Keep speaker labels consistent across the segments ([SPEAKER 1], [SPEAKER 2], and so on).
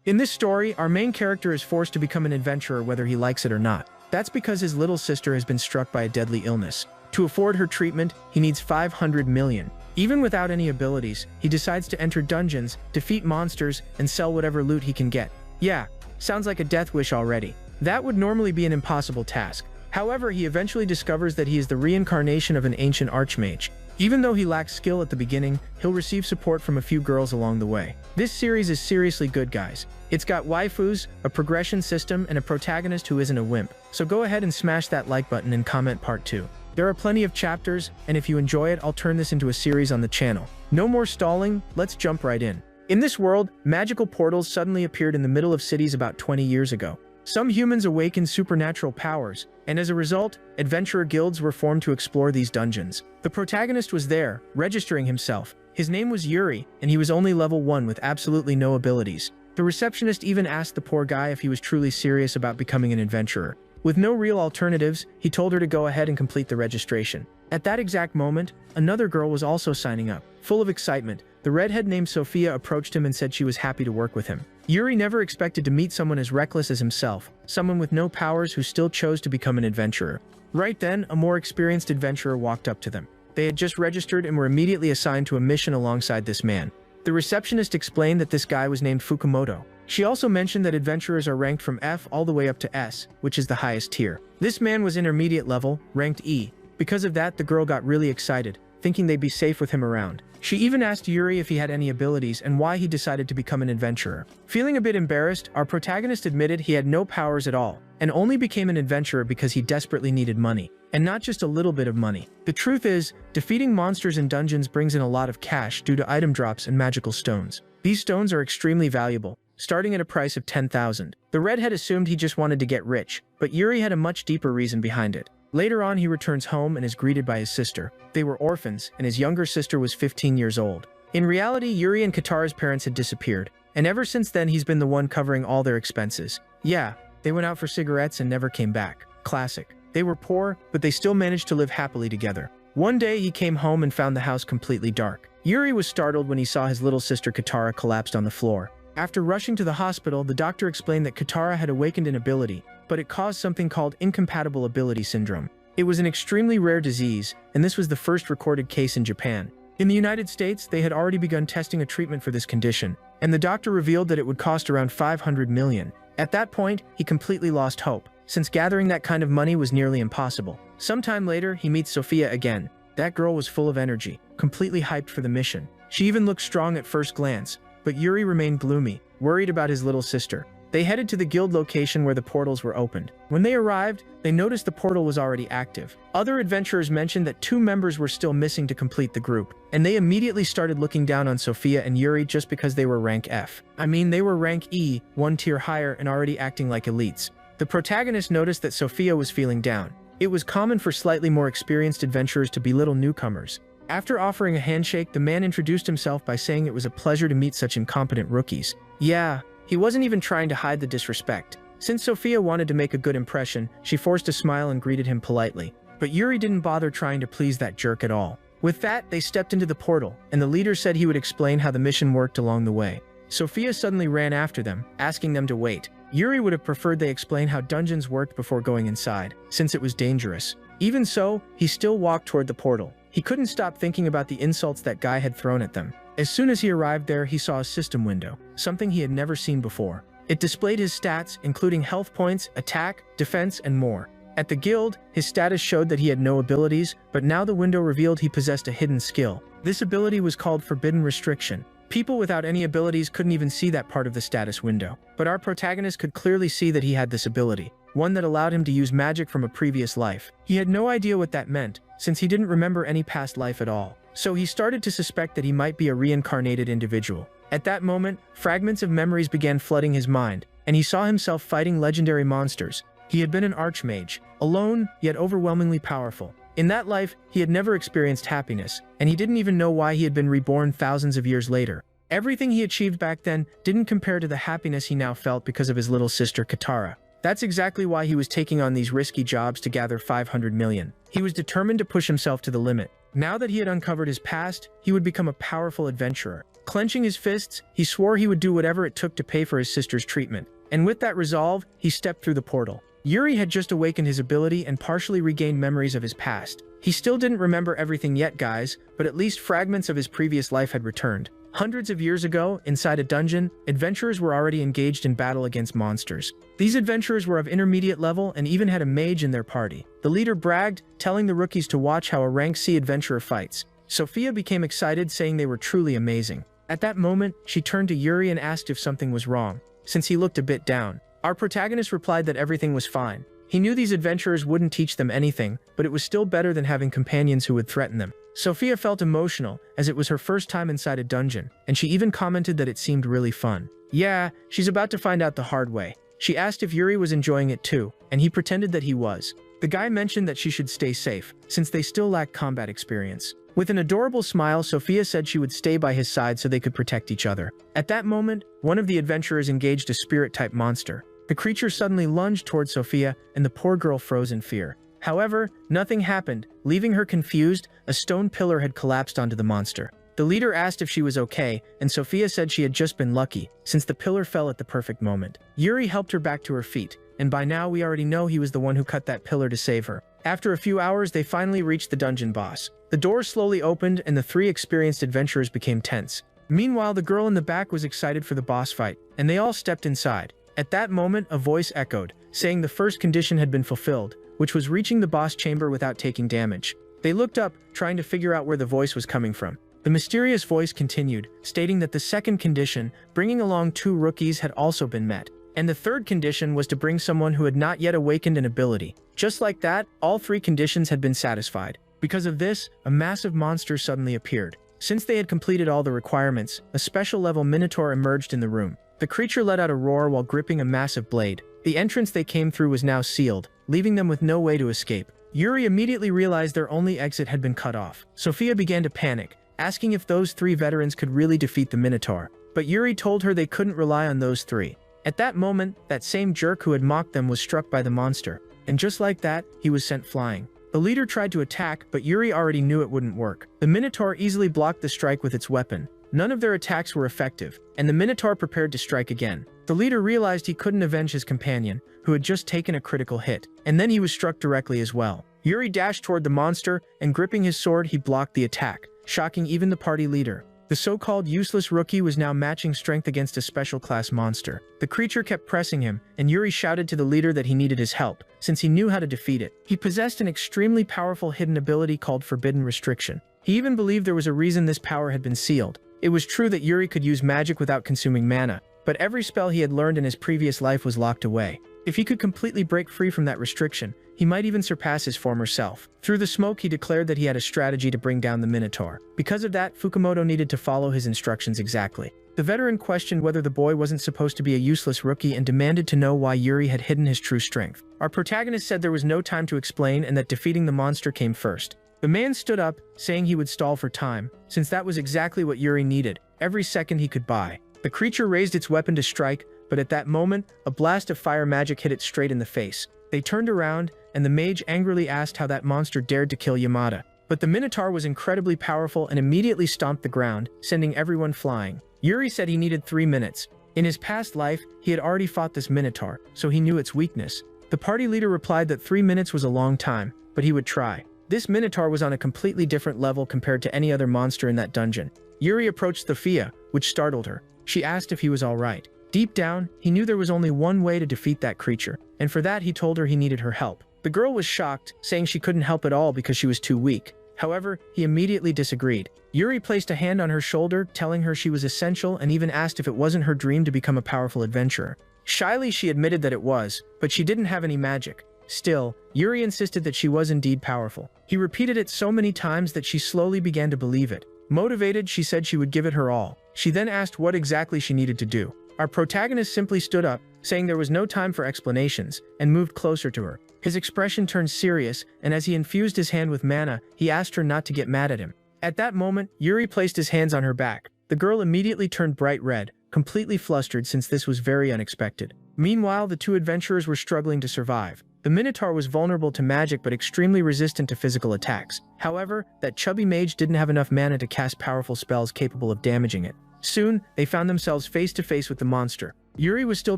[SPEAKER 1] In this story, our main character is forced to become an adventurer whether he likes it or not. That's because his little sister has been struck by a deadly illness. To afford her treatment, he needs 500 million. Even without any abilities, he decides to enter dungeons, defeat monsters, and sell whatever loot he can get. Yeah, sounds like a death wish already. That would normally be an impossible task. However, he eventually discovers that he is the reincarnation of an ancient archmage. Even though he lacks skill at the beginning, he'll receive support from a few girls along the way. This series is seriously good, guys. It's got waifus, a progression system, and a protagonist who isn't a wimp. So go ahead and smash that like button and comment part 2. There are plenty of chapters, and if you enjoy it, I'll turn this into a series on the channel. No more stalling, let's jump right in. In this world, magical portals suddenly appeared in the middle of cities about 20 years ago. Some humans awakened supernatural powers, and as a result, adventurer guilds were formed to explore these dungeons. The protagonist was there, registering himself. His name was Yuri, and he was only level 1 with absolutely no abilities. The receptionist even asked the poor guy if he was truly serious about becoming an adventurer. With no real alternatives, he told her to go ahead and complete the registration. At that exact moment, another girl was also signing up. Full of excitement, the redhead named Sophia approached him and said she was happy to work with him. Yuri never expected to meet someone as reckless as himself, someone with no powers who still chose to become an adventurer. Right then, a more experienced adventurer walked up to them. They had just registered and were immediately assigned to a mission alongside this man. The receptionist explained that this guy was named Fukumoto. She also mentioned that adventurers are ranked from F all the way up to S, which is the highest tier. This man was intermediate level, ranked E. Because of that, the girl got really excited, thinking they'd be safe with him around. She even asked Yuri if he had any abilities and why he decided to become an adventurer. Feeling a bit embarrassed, our protagonist admitted he had no powers at all, and only became an adventurer because he desperately needed money. And not just a little bit of money. The truth is, defeating monsters in dungeons brings in a lot of cash due to item drops and magical stones. These stones are extremely valuable, starting at a price of 10,000. The redhead assumed he just wanted to get rich, but Yuri had a much deeper reason behind it. Later on, he returns home and is greeted by his sister. They were orphans, and his younger sister was 15 years old. In reality, Yuri and Katara's parents had disappeared, and ever since then he's been the one covering all their expenses. Yeah, they went out for cigarettes and never came back. Classic. They were poor, but they still managed to live happily together. One day, he came home and found the house completely dark. Yuri was startled when he saw his little sister Katara collapsed on the floor. After rushing to the hospital, the doctor explained that Katara had awakened an ability, but it caused something called incompatible ability syndrome. It was an extremely rare disease, and this was the first recorded case in Japan. In the United States, they had already begun testing a treatment for this condition, and the doctor revealed that it would cost around 500 million. At that point, he completely lost hope, since gathering that kind of money was nearly impossible. Sometime later, he meets Sophia again. That girl was full of energy, completely hyped for the mission. She even looked strong at first glance, but Yuri remained gloomy, worried about his little sister. They headed to the guild location where the portals were opened. When they arrived, they noticed the portal was already active. Other adventurers mentioned that 2 members were still missing to complete the group, and they immediately started looking down on Sophia and Yuri just because they were rank F. I mean, they were rank E, 1 tier higher, and already acting like elites. The protagonist noticed that Sophia was feeling down. It was common for slightly more experienced adventurers to belittle newcomers. After offering a handshake, the man introduced himself by saying it was a pleasure to meet such incompetent rookies. Yeah, he wasn't even trying to hide the disrespect. Since Sophia wanted to make a good impression, she forced a smile and greeted him politely. But Yuri didn't bother trying to please that jerk at all. With that, they stepped into the portal, and the leader said he would explain how the mission worked along the way. Sophia suddenly ran after them, asking them to wait. Yuri would have preferred they explain how dungeons worked before going inside, since it was dangerous. Even so, he still walked toward the portal. He couldn't stop thinking about the insults that guy had thrown at them. As soon as he arrived there, he saw a system window, something he had never seen before. It displayed his stats, including health points, attack, defense, and more. At the guild, his status showed that he had no abilities, but now the window revealed he possessed a hidden skill. This ability was called Forbidden Restriction. People without any abilities couldn't even see that part of the status window. But our protagonist could clearly see that he had this ability, one that allowed him to use magic from a previous life. He had no idea what that meant, since he didn't remember any past life at all. So he started to suspect that he might be a reincarnated individual. At that moment, fragments of memories began flooding his mind, and he saw himself fighting legendary monsters. He had been an archmage, alone, yet overwhelmingly powerful. In that life, he had never experienced happiness, and he didn't even know why he had been reborn thousands of years later. Everything he achieved back then didn't compare to the happiness he now felt because of his little sister Katara. That's exactly why he was taking on these risky jobs to gather 500 million. He was determined to push himself to the limit. Now that he had uncovered his past, he would become a powerful adventurer. Clenching his fists, he swore he would do whatever it took to pay for his sister's treatment. And with that resolve, he stepped through the portal. Yuri had just awakened his ability and partially regained memories of his past. He still didn't remember everything yet, guys, but at least fragments of his previous life had returned. Hundreds of years ago, inside a dungeon, adventurers were already engaged in battle against monsters. These adventurers were of intermediate level and even had a mage in their party. The leader bragged, telling the rookies to watch how a rank C adventurer fights. Sophia became excited, saying they were truly amazing. At that moment, she turned to Yuri and asked if something was wrong, since he looked a bit down. Our protagonist replied that everything was fine. He knew these adventurers wouldn't teach them anything, but it was still better than having companions who would threaten them. Sophia felt emotional, as it was her first time inside a dungeon, and she even commented that it seemed really fun. Yeah, she's about to find out the hard way. She asked if Yuri was enjoying it too, and he pretended that he was. The guy mentioned that she should stay safe, since they still lack combat experience. With an adorable smile, Sophia said she would stay by his side so they could protect each other. At that moment, one of the adventurers engaged a spirit-type monster. The creature suddenly lunged towards Sophia, and the poor girl froze in fear. However, nothing happened. Leaving her confused, a stone pillar had collapsed onto the monster. The leader asked if she was okay, and Sophia said she had just been lucky, since the pillar fell at the perfect moment. Yuri helped her back to her feet, and by now we already know he was the one who cut that pillar to save her. After a few hours, they finally reached the dungeon boss. The doors slowly opened, and the three experienced adventurers became tense. Meanwhile, the girl in the back was excited for the boss fight, and they all stepped inside. At that moment, a voice echoed, saying the first condition had been fulfilled, which was reaching the boss chamber without taking damage. They looked up, trying to figure out where the voice was coming from. The mysterious voice continued, stating that the second condition, bringing along 2 rookies, had also been met. And the third condition was to bring someone who had not yet awakened an ability. Just like that, all 3 conditions had been satisfied. Because of this, a massive monster suddenly appeared. Since they had completed all the requirements, a special-level minotaur emerged in the room. The creature let out a roar while gripping a massive blade. The entrance they came through was now sealed, leaving them with no way to escape. Yuri immediately realized their only exit had been cut off. Sophia began to panic, asking if those 3 veterans could really defeat the minotaur. But Yuri told her they couldn't rely on those 3. At that moment, that same jerk who had mocked them was struck by the monster. And just like that, he was sent flying. The leader tried to attack, but Yuri already knew it wouldn't work. The minotaur easily blocked the strike with its weapon. None of their attacks were effective, and the minotaur prepared to strike again. The leader realized he couldn't avenge his companion, who had just taken a critical hit, and then he was struck directly as well. Yuri dashed toward the monster, and gripping his sword, he blocked the attack, shocking even the party leader. The so-called useless rookie was now matching strength against a special-class monster. The creature kept pressing him, and Yuri shouted to the leader that he needed his help, since he knew how to defeat it. He possessed an extremely powerful hidden ability called Forbidden Restriction. He even believed there was a reason this power had been sealed. It was true that Yuri could use magic without consuming mana, but every spell he had learned in his previous life was locked away. If he could completely break free from that restriction, he might even surpass his former self. Through the smoke, he declared that he had a strategy to bring down the Minotaur. Because of that, Fukumoto needed to follow his instructions exactly. The veteran questioned whether the boy wasn't supposed to be a useless rookie and demanded to know why Yuri had hidden his true strength. Our protagonist said there was no time to explain and that defeating the monster came first. The man stood up, saying he would stall for time, since that was exactly what Yuri needed, every second he could buy. The creature raised its weapon to strike, but at that moment, a blast of fire magic hit it straight in the face. They turned around, and the mage angrily asked how that monster dared to kill Yamada. But the Minotaur was incredibly powerful and immediately stomped the ground, sending everyone flying. Yuri said he needed 3 minutes. In his past life, he had already fought this Minotaur, so he knew its weakness. The party leader replied that 3 minutes was a long time, but he would try. This Minotaur was on a completely different level compared to any other monster in that dungeon. Yuri approached Sophia, which startled her. She asked if he was alright. Deep down, he knew there was only one way to defeat that creature, and for that he told her he needed her help. The girl was shocked, saying she couldn't help at all because she was too weak. However, he immediately disagreed. Yuri placed a hand on her shoulder, telling her she was essential and even asked if it wasn't her dream to become a powerful adventurer. Shyly, she admitted that it was, but she didn't have any magic. Still, Yuri insisted that she was indeed powerful. He repeated it so many times that she slowly began to believe it. Motivated, she said she would give it her all. She then asked what exactly she needed to do. Our protagonist simply stood up, saying there was no time for explanations, and moved closer to her. His expression turned serious, and as he infused his hand with mana, he asked her not to get mad at him. At that moment, Yuri placed his hands on her back. The girl immediately turned bright red, completely flustered since this was very unexpected. Meanwhile, the 2 adventurers were struggling to survive. The Minotaur was vulnerable to magic but extremely resistant to physical attacks. However, that chubby mage didn't have enough mana to cast powerful spells capable of damaging it. Soon, they found themselves face to face with the monster. Yuri was still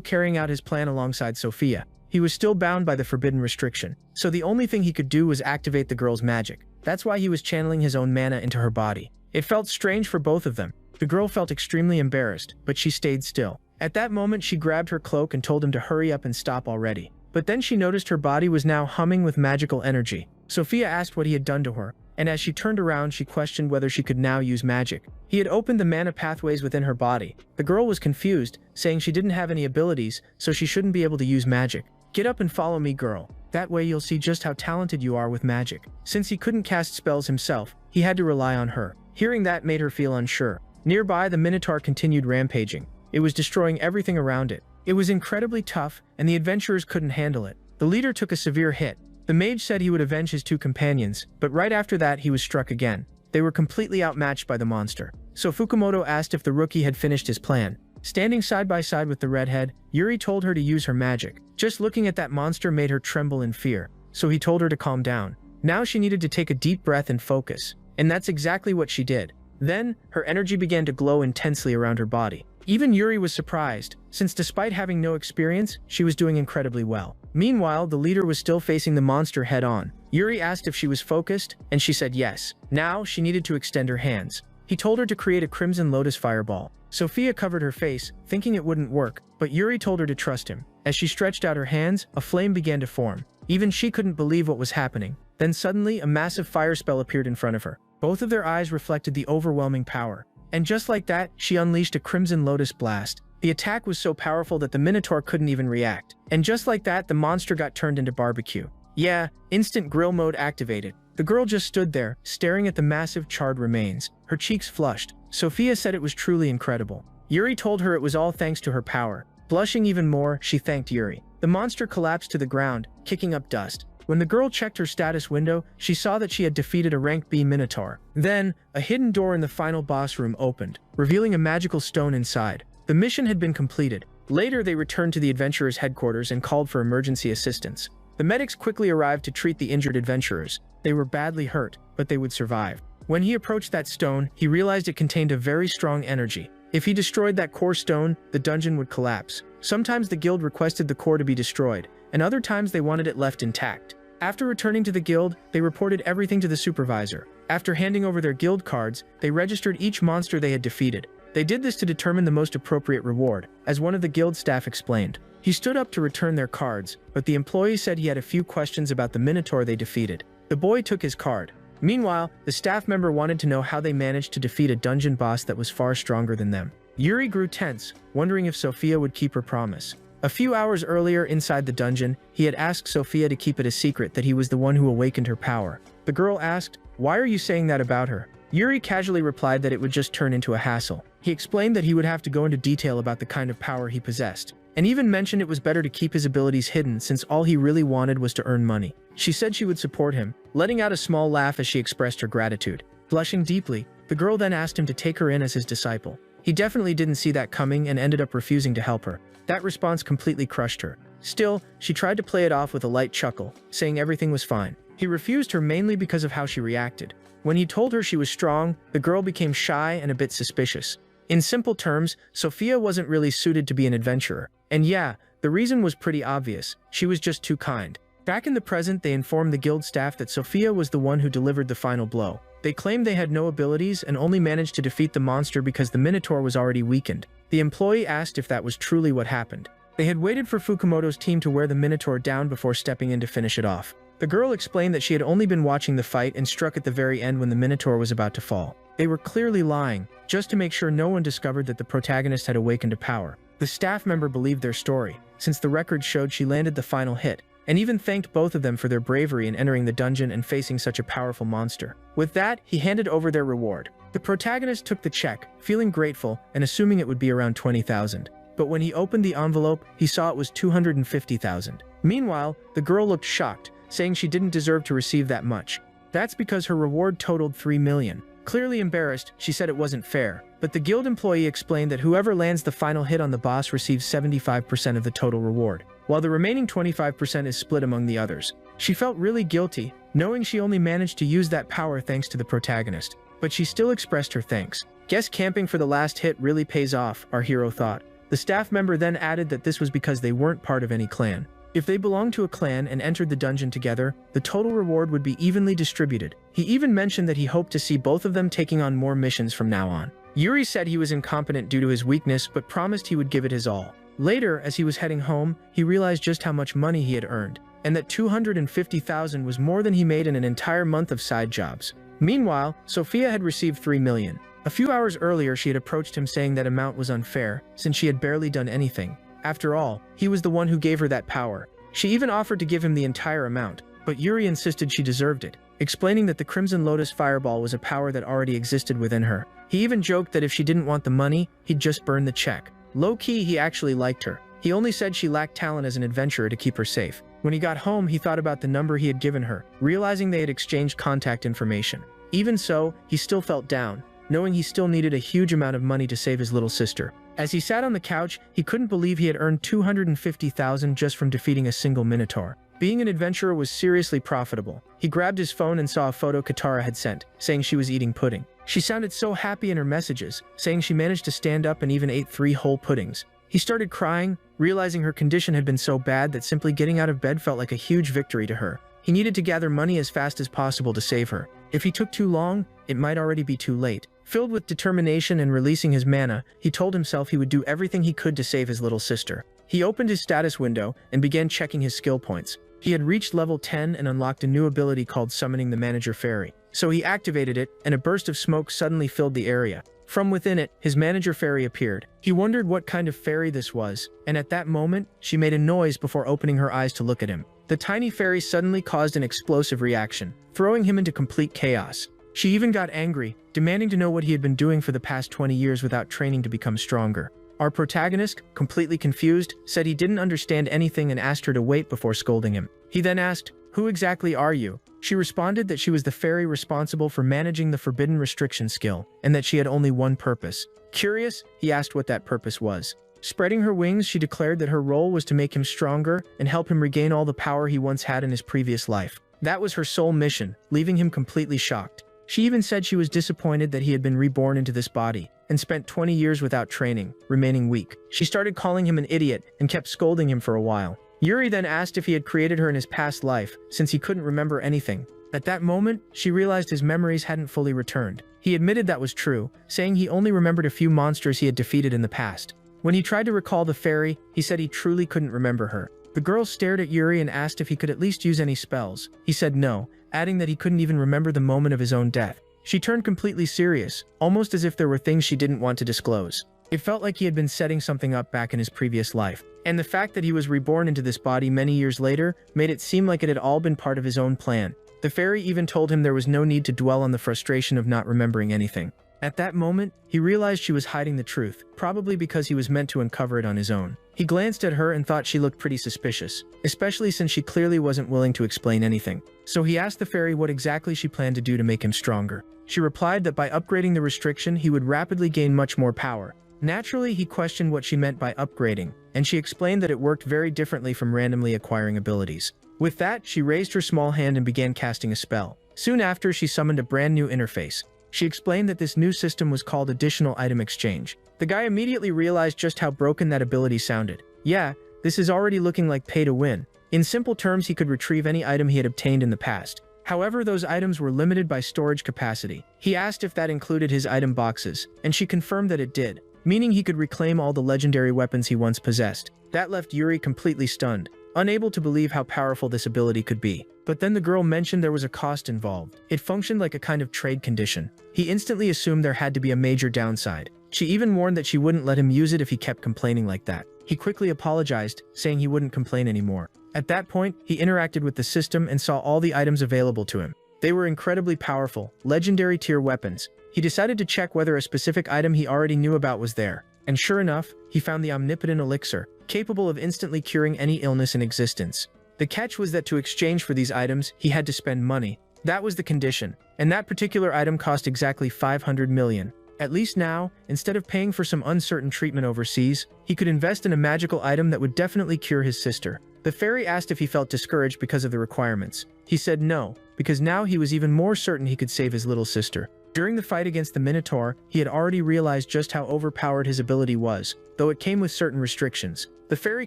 [SPEAKER 1] carrying out his plan alongside Sophia. He was still bound by the forbidden restriction, so the only thing he could do was activate the girl's magic. That's why he was channeling his own mana into her body. It felt strange for both of them. The girl felt extremely embarrassed, but she stayed still. At that moment, she grabbed her cloak and told him to hurry up and stop already. But then she noticed her body was now humming with magical energy. Sophia asked what he had done to her, and as she turned around, she questioned whether she could now use magic. He had opened the mana pathways within her body. The girl was confused, saying she didn't have any abilities, so she shouldn't be able to use magic. "Get up and follow me, girl. That way you'll see just how talented you are with magic." Since he couldn't cast spells himself, he had to rely on her. Hearing that made her feel unsure. Nearby, the Minotaur continued rampaging. It was destroying everything around it. It was incredibly tough, and the adventurers couldn't handle it. The leader took a severe hit. The mage said he would avenge his two companions, but right after that he was struck again. They were completely outmatched by the monster. So Fukumoto asked if the rookie had finished his plan. Standing side by side with the redhead, Yuri told her to use her magic. Just looking at that monster made her tremble in fear, so he told her to calm down. Now she needed to take a deep breath and focus, and that's exactly what she did. Then, her energy began to glow intensely around her body. Even Yuri was surprised, since despite having no experience, she was doing incredibly well. Meanwhile, the leader was still facing the monster head-on. Yuri asked if she was focused, and she said yes. Now, she needed to extend her hands. He told her to create a crimson lotus fireball. Sophia covered her face, thinking it wouldn't work, but Yuri told her to trust him. As she stretched out her hands, a flame began to form. Even she couldn't believe what was happening. Then suddenly, a massive fire spell appeared in front of her. Both of their eyes reflected the overwhelming power. And just like that, she unleashed a crimson lotus blast. The attack was so powerful that the Minotaur couldn't even react. And just like that, the monster got turned into barbecue. Yeah, instant grill mode activated. The girl just stood there, staring at the massive charred remains. Her cheeks flushed. Sophia said it was truly incredible. Yuri told her it was all thanks to her power. Blushing even more, she thanked Yuri. The monster collapsed to the ground, kicking up dust. When the girl checked her status window, she saw that she had defeated a rank B Minotaur. Then, a hidden door in the final boss room opened, revealing a magical stone inside. The mission had been completed. Later, they returned to the adventurers' headquarters and called for emergency assistance. The medics quickly arrived to treat the injured adventurers. They were badly hurt, but they would survive. When he approached that stone, he realized it contained a very strong energy. If he destroyed that core stone, the dungeon would collapse. Sometimes the guild requested the core to be destroyed, and other times they wanted it left intact. After returning to the guild, they reported everything to the supervisor. After handing over their guild cards, they registered each monster they had defeated. They did this to determine the most appropriate reward, as one of the guild staff explained. He stood up to return their cards, but the employee said he had a few questions about the Minotaur they defeated. The boy took his card. Meanwhile, the staff member wanted to know how they managed to defeat a dungeon boss that was far stronger than them. Yuri grew tense, wondering if Sophia would keep her promise. A few hours earlier inside the dungeon, he had asked Sophia to keep it a secret that he was the one who awakened her power. The girl asked, "Why are you saying that about her?" Yuri casually replied that it would just turn into a hassle. He explained that he would have to go into detail about the kind of power he possessed, and even mentioned it was better to keep his abilities hidden since all he really wanted was to earn money. She said she would support him, letting out a small laugh as she expressed her gratitude. Blushing deeply, the girl then asked him to take her in as his disciple. He definitely didn't see that coming and ended up refusing to help her. That response completely crushed her. Still, she tried to play it off with a light chuckle, saying everything was fine. He refused her mainly because of how she reacted. When he told her she was strong, the girl became shy and a bit suspicious. In simple terms, Sophia wasn't really suited to be an adventurer. And yeah, the reason was pretty obvious. She was just too kind. Back in the present, they informed the guild staff that Sophia was the one who delivered the final blow. They claimed they had no abilities and only managed to defeat the monster because the Minotaur was already weakened. The employee asked if that was truly what happened. They had waited for Fukumoto's team to wear the Minotaur down before stepping in to finish it off. The girl explained that she had only been watching the fight and struck at the very end when the Minotaur was about to fall. They were clearly lying, just to make sure no one discovered that the protagonist had awakened to power. The staff member believed their story, since the record showed she landed the final hit, and even thanked both of them for their bravery in entering the dungeon and facing such a powerful monster. With that, he handed over their reward. The protagonist took the check, feeling grateful and assuming it would be around 20,000. But when he opened the envelope, he saw it was 250,000. Meanwhile, the girl looked shocked, saying she didn't deserve to receive that much. That's because her reward totaled 3 million. Clearly embarrassed, she said it wasn't fair, but the guild employee explained that whoever lands the final hit on the boss receives 75% of the total reward, while the remaining 25% is split among the others. She felt really guilty, knowing she only managed to use that power thanks to the protagonist, but she still expressed her thanks. Guess camping for the last hit really pays off, our hero thought. The staff member then added that this was because they weren't part of any clan. If they belonged to a clan and entered the dungeon together, the total reward would be evenly distributed. He even mentioned that he hoped to see both of them taking on more missions from now on. Yuri said he was incompetent due to his weakness but promised he would give it his all. Later, as he was heading home, he realized just how much money he had earned, and that 250,000 was more than he made in an entire month of side jobs. Meanwhile, Sophia had received 3 million. A few hours earlier she had approached him saying that amount was unfair, since she had barely done anything. After all, he was the one who gave her that power. She even offered to give him the entire amount, but Yuri insisted she deserved it, explaining that the Crimson Lotus Fireball was a power that already existed within her. He even joked that if she didn't want the money, he'd just burn the check. Low-key, he actually liked her. He only said she lacked talent as an adventurer to keep her safe. When he got home, he thought about the number he had given her, realizing they had exchanged contact information. Even so, he still felt down, knowing he still needed a huge amount of money to save his little sister. As he sat on the couch, he couldn't believe he had earned 250,000 just from defeating a single Minotaur. Being an adventurer was seriously profitable. He grabbed his phone and saw a photo Katara had sent, saying she was eating pudding. She sounded so happy in her messages, saying she managed to stand up and even ate 3 whole puddings. He started crying, realizing her condition had been so bad that simply getting out of bed felt like a huge victory to her. He needed to gather money as fast as possible to save her. If he took too long, it might already be too late. Filled with determination and releasing his mana, he told himself he would do everything he could to save his little sister. He opened his status window and began checking his skill points. He had reached level 10 and unlocked a new ability called Summoning the Manager Fairy. So he activated it, and a burst of smoke suddenly filled the area. From within it, his manager fairy appeared. He wondered what kind of fairy this was, and at that moment, she made a noise before opening her eyes to look at him. The tiny fairy suddenly caused an explosive reaction, throwing him into complete chaos. She even got angry, demanding to know what he had been doing for the past 20 years without training to become stronger. Our protagonist, completely confused, said he didn't understand anything and asked her to wait before scolding him. He then asked, "Who exactly are you?" She responded that she was the fairy responsible for managing the Forbidden Restriction skill, and that she had only one purpose. Curious, he asked what that purpose was. Spreading her wings, she declared that her role was to make him stronger and help him regain all the power he once had in his previous life. That was her sole mission, leaving him completely shocked. She even said she was disappointed that he had been reborn into this body, and spent 20 years without training, remaining weak. She started calling him an idiot and kept scolding him for a while. Yuri then asked if he had created her in his past life, since he couldn't remember anything. At that moment, she realized his memories hadn't fully returned. He admitted that was true, saying he only remembered a few monsters he had defeated in the past. When he tried to recall the fairy, he said he truly couldn't remember her. The girl stared at Yuri and asked if he could at least use any spells. He said no, adding that he couldn't even remember the moment of his own death. She turned completely serious, almost as if there were things she didn't want to disclose. It felt like he had been setting something up back in his previous life, and the fact that he was reborn into this body many years later made it seem like it had all been part of his own plan. The fairy even told him there was no need to dwell on the frustration of not remembering anything. At that moment, he realized she was hiding the truth, probably because he was meant to uncover it on his own. He glanced at her and thought she looked pretty suspicious, especially since she clearly wasn't willing to explain anything. So he asked the fairy what exactly she planned to do to make him stronger. She replied that by upgrading the restriction, he would rapidly gain much more power. Naturally, he questioned what she meant by upgrading, and she explained that it worked very differently from randomly acquiring abilities. With that, she raised her small hand and began casting a spell. Soon after, she summoned a brand new interface. She explained that this new system was called Additional Item Exchange. The guy immediately realized just how broken that ability sounded. Yeah, this is already looking like pay to win. In simple terms, he could retrieve any item he had obtained in the past. However, those items were limited by storage capacity. He asked if that included his item boxes, and she confirmed that it did, meaning he could reclaim all the legendary weapons he once possessed. That left Yuri completely stunned, unable to believe how powerful this ability could be. But then the girl mentioned there was a cost involved. It functioned like a kind of trade condition. He instantly assumed there had to be a major downside. She even warned that she wouldn't let him use it if he kept complaining like that. He quickly apologized, saying he wouldn't complain anymore. At that point, he interacted with the system and saw all the items available to him. They were incredibly powerful, legendary tier weapons. He decided to check whether a specific item he already knew about was there. And sure enough, he found the omnipotent elixir, capable of instantly curing any illness in existence. The catch was that to exchange for these items, he had to spend money. That was the condition, and that particular item cost exactly 500 million. At least now, instead of paying for some uncertain treatment overseas, he could invest in a magical item that would definitely cure his sister. The fairy asked if he felt discouraged because of the requirements. He said no, because now he was even more certain he could save his little sister. During the fight against the Minotaur, he had already realized just how overpowered his ability was, though it came with certain restrictions. The fairy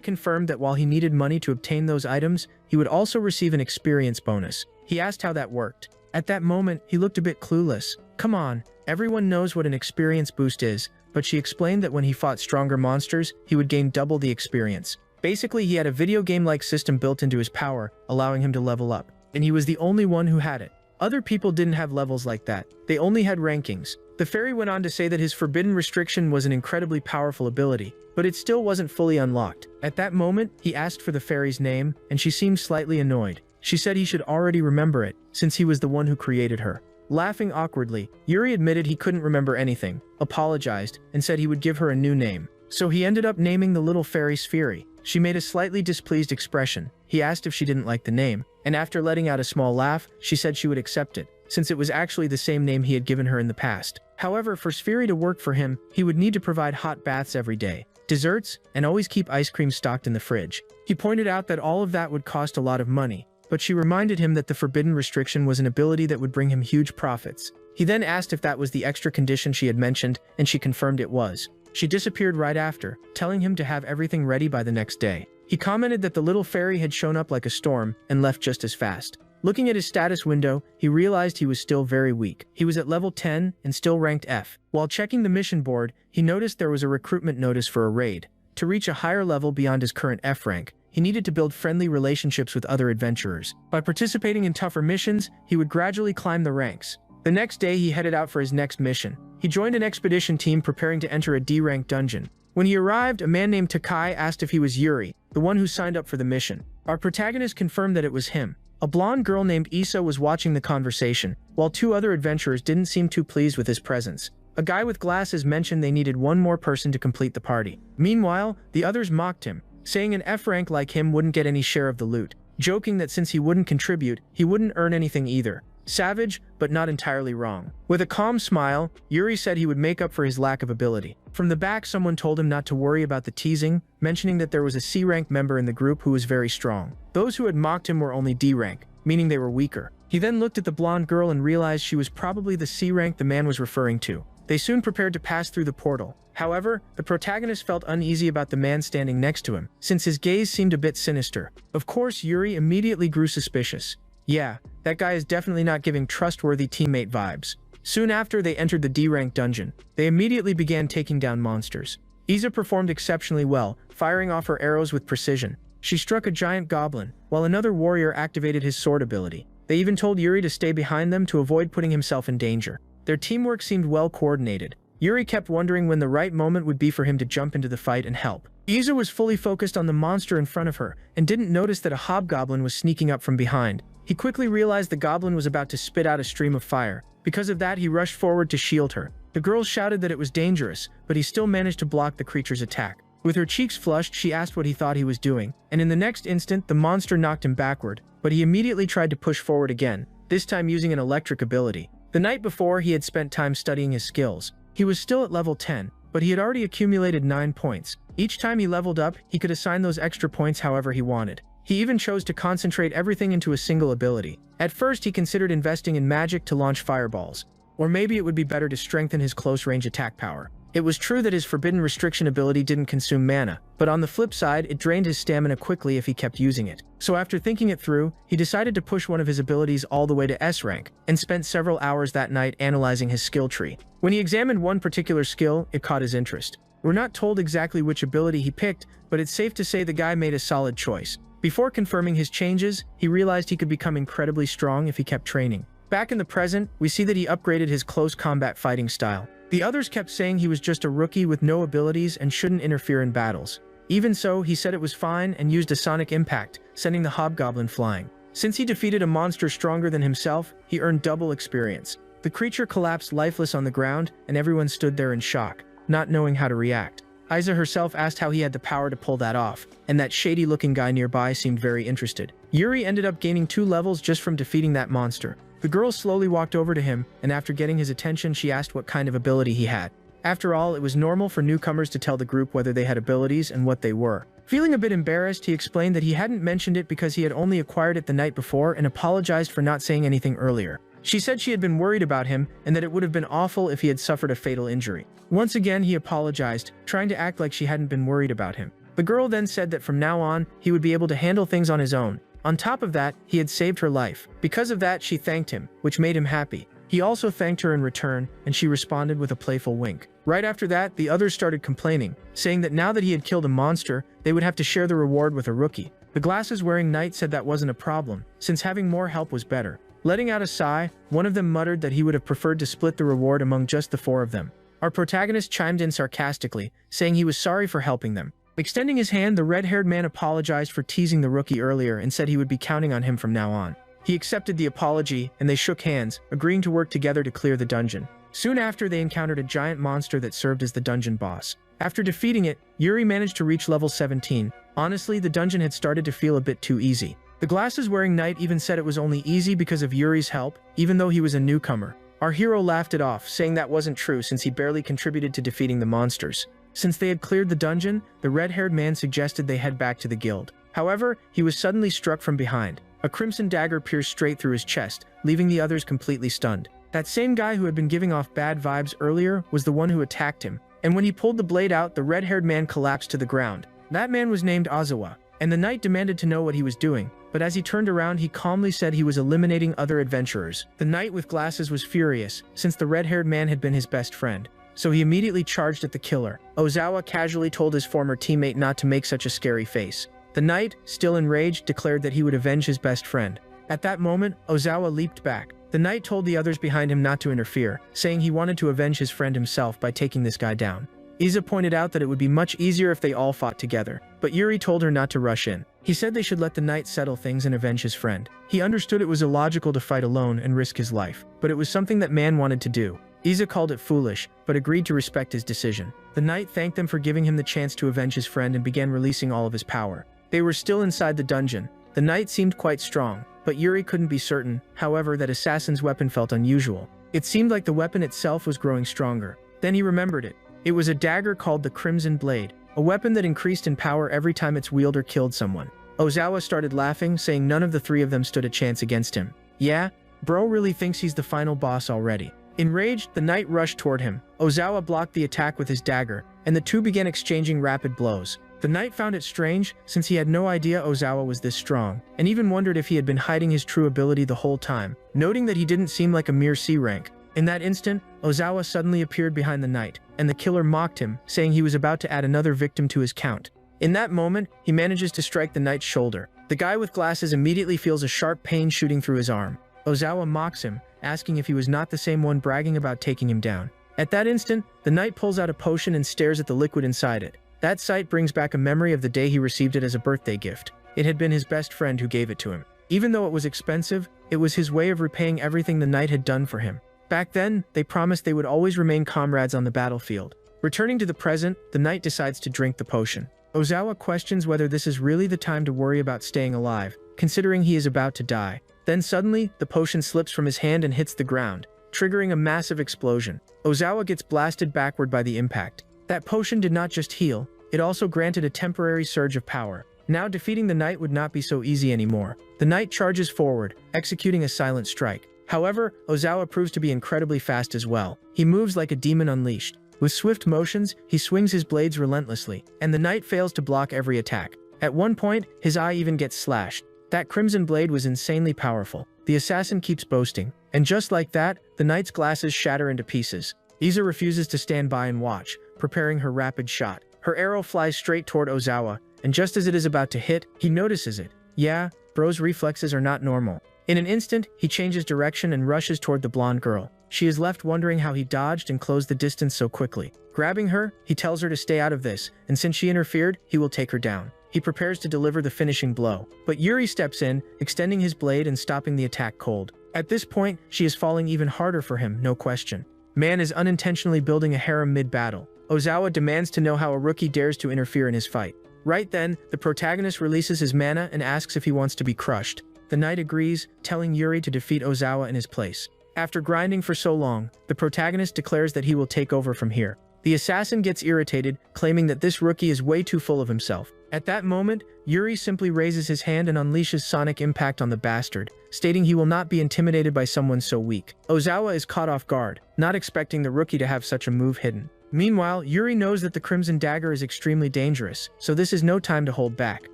[SPEAKER 1] confirmed that while he needed money to obtain those items, he would also receive an experience bonus. He asked how that worked. At that moment, he looked a bit clueless. Come on, everyone knows what an experience boost is, but she explained that when he fought stronger monsters, he would gain double the experience. Basically, he had a video game-like system built into his power, allowing him to level up, and he was the only one who had it. Other people didn't have levels like that. They only had rankings. The fairy went on to say that his forbidden restriction was an incredibly powerful ability, but it still wasn't fully unlocked. At that moment, he asked for the fairy's name, and she seemed slightly annoyed. She said he should already remember it, since he was the one who created her. Laughing awkwardly, Yuri admitted he couldn't remember anything, apologized, and said he would give her a new name. So he ended up naming the little fairy Spheri. She made a slightly displeased expression. He asked if she didn't like the name, and after letting out a small laugh, she said she would accept it, since it was actually the same name he had given her in the past. However, for Spheri to work for him, he would need to provide hot baths every day, desserts, and always keep ice cream stocked in the fridge. He pointed out that all of that would cost a lot of money, but she reminded him that the forbidden restriction was an ability that would bring him huge profits. He then asked if that was the extra condition she had mentioned, and she confirmed it was. She disappeared right after, telling him to have everything ready by the next day. He commented that the little fairy had shown up like a storm and left just as fast. Looking at his status window, he realized he was still very weak. He was at level 10 and still ranked F. While checking the mission board, he noticed there was a recruitment notice for a raid. To reach a higher level beyond his current F rank, he needed to build friendly relationships with other adventurers. By participating in tougher missions, he would gradually climb the ranks. The next day, he headed out for his next mission. He joined an expedition team preparing to enter a D-rank dungeon. When he arrived, a man named Takai asked if he was Yuri, the one who signed up for the mission. Our protagonist confirmed that it was him. A blonde girl named Issa was watching the conversation, while two other adventurers didn't seem too pleased with his presence. A guy with glasses mentioned they needed one more person to complete the party. Meanwhile, the others mocked him, saying an F rank like him wouldn't get any share of the loot, joking that since he wouldn't contribute, he wouldn't earn anything either. Savage, but not entirely wrong. With a calm smile, Yuri said he would make up for his lack of ability. From the back, someone told him not to worry about the teasing, mentioning that there was a C-rank member in the group who was very strong. Those who had mocked him were only D-rank, meaning they were weaker. He then looked at the blonde girl and realized she was probably the C-rank the man was referring to. They soon prepared to pass through the portal. However, the protagonist felt uneasy about the man standing next to him, since his gaze seemed a bit sinister. Of course, Yuri immediately grew suspicious. Yeah, that guy is definitely not giving trustworthy teammate vibes. Soon after they entered the D-rank dungeon, they immediately began taking down monsters. Issa performed exceptionally well, firing off her arrows with precision. She struck a giant goblin, while another warrior activated his sword ability. They even told Yuri to stay behind them to avoid putting himself in danger. Their teamwork seemed well coordinated. Yuri kept wondering when the right moment would be for him to jump into the fight and help. Issa was fully focused on the monster in front of her, and didn't notice that a hobgoblin was sneaking up from behind. He quickly realized the goblin was about to spit out a stream of fire. Because of that, he rushed forward to shield her. The girl shouted that it was dangerous, but he still managed to block the creature's attack. With her cheeks flushed, she asked what he thought he was doing, and in the next instant, the monster knocked him backward, but he immediately tried to push forward again, this time using an electric ability. The night before, he had spent time studying his skills. He was still at level 10, but he had already accumulated 9 points. Each time he leveled up, he could assign those extra points however he wanted. He even chose to concentrate everything into a single ability. At first, he considered investing in magic to launch fireballs. Or maybe it would be better to strengthen his close-range attack power. It was true that his forbidden restriction ability didn't consume mana, but on the flip side, it drained his stamina quickly if he kept using it. So after thinking it through, he decided to push one of his abilities all the way to S rank, and spent several hours that night analyzing his skill tree. When he examined one particular skill, it caught his interest. We're not told exactly which ability he picked, but it's safe to say the guy made a solid choice. Before confirming his changes, he realized he could become incredibly strong if he kept training. Back in the present, we see that he upgraded his close combat fighting style. The others kept saying he was just a rookie with no abilities and shouldn't interfere in battles. Even so, he said it was fine and used a sonic impact, sending the hobgoblin flying. Since he defeated a monster stronger than himself, he earned double experience. The creature collapsed lifeless on the ground, and everyone stood there in shock, not knowing how to react. Issa herself asked how he had the power to pull that off, and that shady-looking guy nearby seemed very interested. Yuri ended up gaining 2 levels just from defeating that monster. The girl slowly walked over to him, and after getting his attention, she asked what kind of ability he had. After all, it was normal for newcomers to tell the group whether they had abilities and what they were. Feeling a bit embarrassed, he explained that he hadn't mentioned it because he had only acquired it the night before and apologized for not saying anything earlier. She said she had been worried about him and that it would have been awful if he had suffered a fatal injury. Once again, he apologized, trying to act like she hadn't been worried about him. The girl then said that from now on, he would be able to handle things on his own. On top of that, he had saved her life. Because of that, she thanked him, which made him happy. He also thanked her in return, and she responded with a playful wink. Right after that, the others started complaining, saying that now that he had killed a monster, they would have to share the reward with a rookie. The glasses-wearing knight said that wasn't a problem, since having more help was better. Letting out a sigh, one of them muttered that he would have preferred to split the reward among just the 4 of them. Our protagonist chimed in sarcastically, saying he was sorry for helping them. Extending his hand, the red-haired man apologized for teasing the rookie earlier and said he would be counting on him from now on. He accepted the apology, and they shook hands, agreeing to work together to clear the dungeon. Soon after, they encountered a giant monster that served as the dungeon boss. After defeating it, Yuri managed to reach level 17. Honestly, the dungeon had started to feel a bit too easy. The glasses-wearing knight even said it was only easy because of Yuri's help, even though he was a newcomer. Our hero laughed it off, saying that wasn't true since he barely contributed to defeating the monsters. Since they had cleared the dungeon, the red-haired man suggested they head back to the guild. However, he was suddenly struck from behind. A crimson dagger pierced straight through his chest, leaving the others completely stunned. That same guy who had been giving off bad vibes earlier was the one who attacked him, and when he pulled the blade out, the red-haired man collapsed to the ground. That man was named Asura, and the knight demanded to know what he was doing, but as he turned around, he calmly said he was eliminating other adventurers. The knight with glasses was furious, since the red-haired man had been his best friend, so he immediately charged at the killer. Ozawa casually told his former teammate not to make such a scary face. The knight, still enraged, declared that he would avenge his best friend. At that moment, Ozawa leaped back. The knight told the others behind him not to interfere, saying he wanted to avenge his friend himself by taking this guy down. Iza pointed out that it would be much easier if they all fought together, but Yuri told her not to rush in. He said they should let the knight settle things and avenge his friend. He understood it was illogical to fight alone and risk his life, but it was something that man wanted to do. Iza called it foolish, but agreed to respect his decision. The knight thanked them for giving him the chance to avenge his friend and began releasing all of his power. They were still inside the dungeon. The knight seemed quite strong, but Yuri couldn't be certain, however, that assassin's weapon felt unusual. It seemed like the weapon itself was growing stronger. Then he remembered it. It was a dagger called the Crimson Blade, a weapon that increased in power every time its wielder killed someone. Ozawa started laughing, saying none of the 3 of them stood a chance against him. Yeah, bro really thinks he's the final boss already. Enraged, the knight rushed toward him. Ozawa blocked the attack with his dagger, and the 2 began exchanging rapid blows. The knight found it strange, since he had no idea Ozawa was this strong, and even wondered if he had been hiding his true ability the whole time, noting that he didn't seem like a mere C rank. In that instant, Ozawa suddenly appeared behind the knight, and the killer mocked him, saying he was about to add another victim to his count. In that moment, he manages to strike the knight's shoulder. The guy with glasses immediately feels a sharp pain shooting through his arm. Ozawa mocks him, asking if he was not the same one bragging about taking him down. At that instant, the knight pulls out a potion and stares at the liquid inside it. That sight brings back a memory of the day he received it as a birthday gift. It had been his best friend who gave it to him. Even though it was expensive, it was his way of repaying everything the knight had done for him. Back then, they promised they would always remain comrades on the battlefield. Returning to the present, the knight decides to drink the potion. Ozawa questions whether this is really the time to worry about staying alive, considering he is about to die. Then suddenly, the potion slips from his hand and hits the ground, triggering a massive explosion. Ozawa gets blasted backward by the impact. That potion did not just heal, it also granted a temporary surge of power. Now defeating the knight would not be so easy anymore. The knight charges forward, executing a silent strike. However, Ozawa proves to be incredibly fast as well. He moves like a demon unleashed. With swift motions, he swings his blades relentlessly, and the knight fails to block every attack. At one point, his eye even gets slashed. That crimson blade was insanely powerful. The assassin keeps boasting, and just like that, the knight's glasses shatter into pieces. Iza refuses to stand by and watch, preparing her rapid shot. Her arrow flies straight toward Ozawa, and just as it is about to hit, he notices it. Yeah, bro's reflexes are not normal. In an instant, he changes direction and rushes toward the blonde girl. She is left wondering how he dodged and closed the distance so quickly. Grabbing her, he tells her to stay out of this, and since she interfered, he will take her down. He prepares to deliver the finishing blow, but Yuri steps in, extending his blade and stopping the attack cold. At this point, she is falling even harder for him, no question. Man is unintentionally building a harem mid-battle. Ozawa demands to know how a rookie dares to interfere in his fight. Right then, the protagonist releases his mana and asks if he wants to be crushed. The knight agrees, telling Yuri to defeat Ozawa in his place. After grinding for so long, the protagonist declares that he will take over from here. The assassin gets irritated, claiming that this rookie is way too full of himself. At that moment, Yuri simply raises his hand and unleashes sonic impact on the bastard, stating he will not be intimidated by someone so weak. Ozawa is caught off guard, not expecting the rookie to have such a move hidden. Meanwhile, Yuri knows that the Crimson Dagger is extremely dangerous, so this is no time to hold back.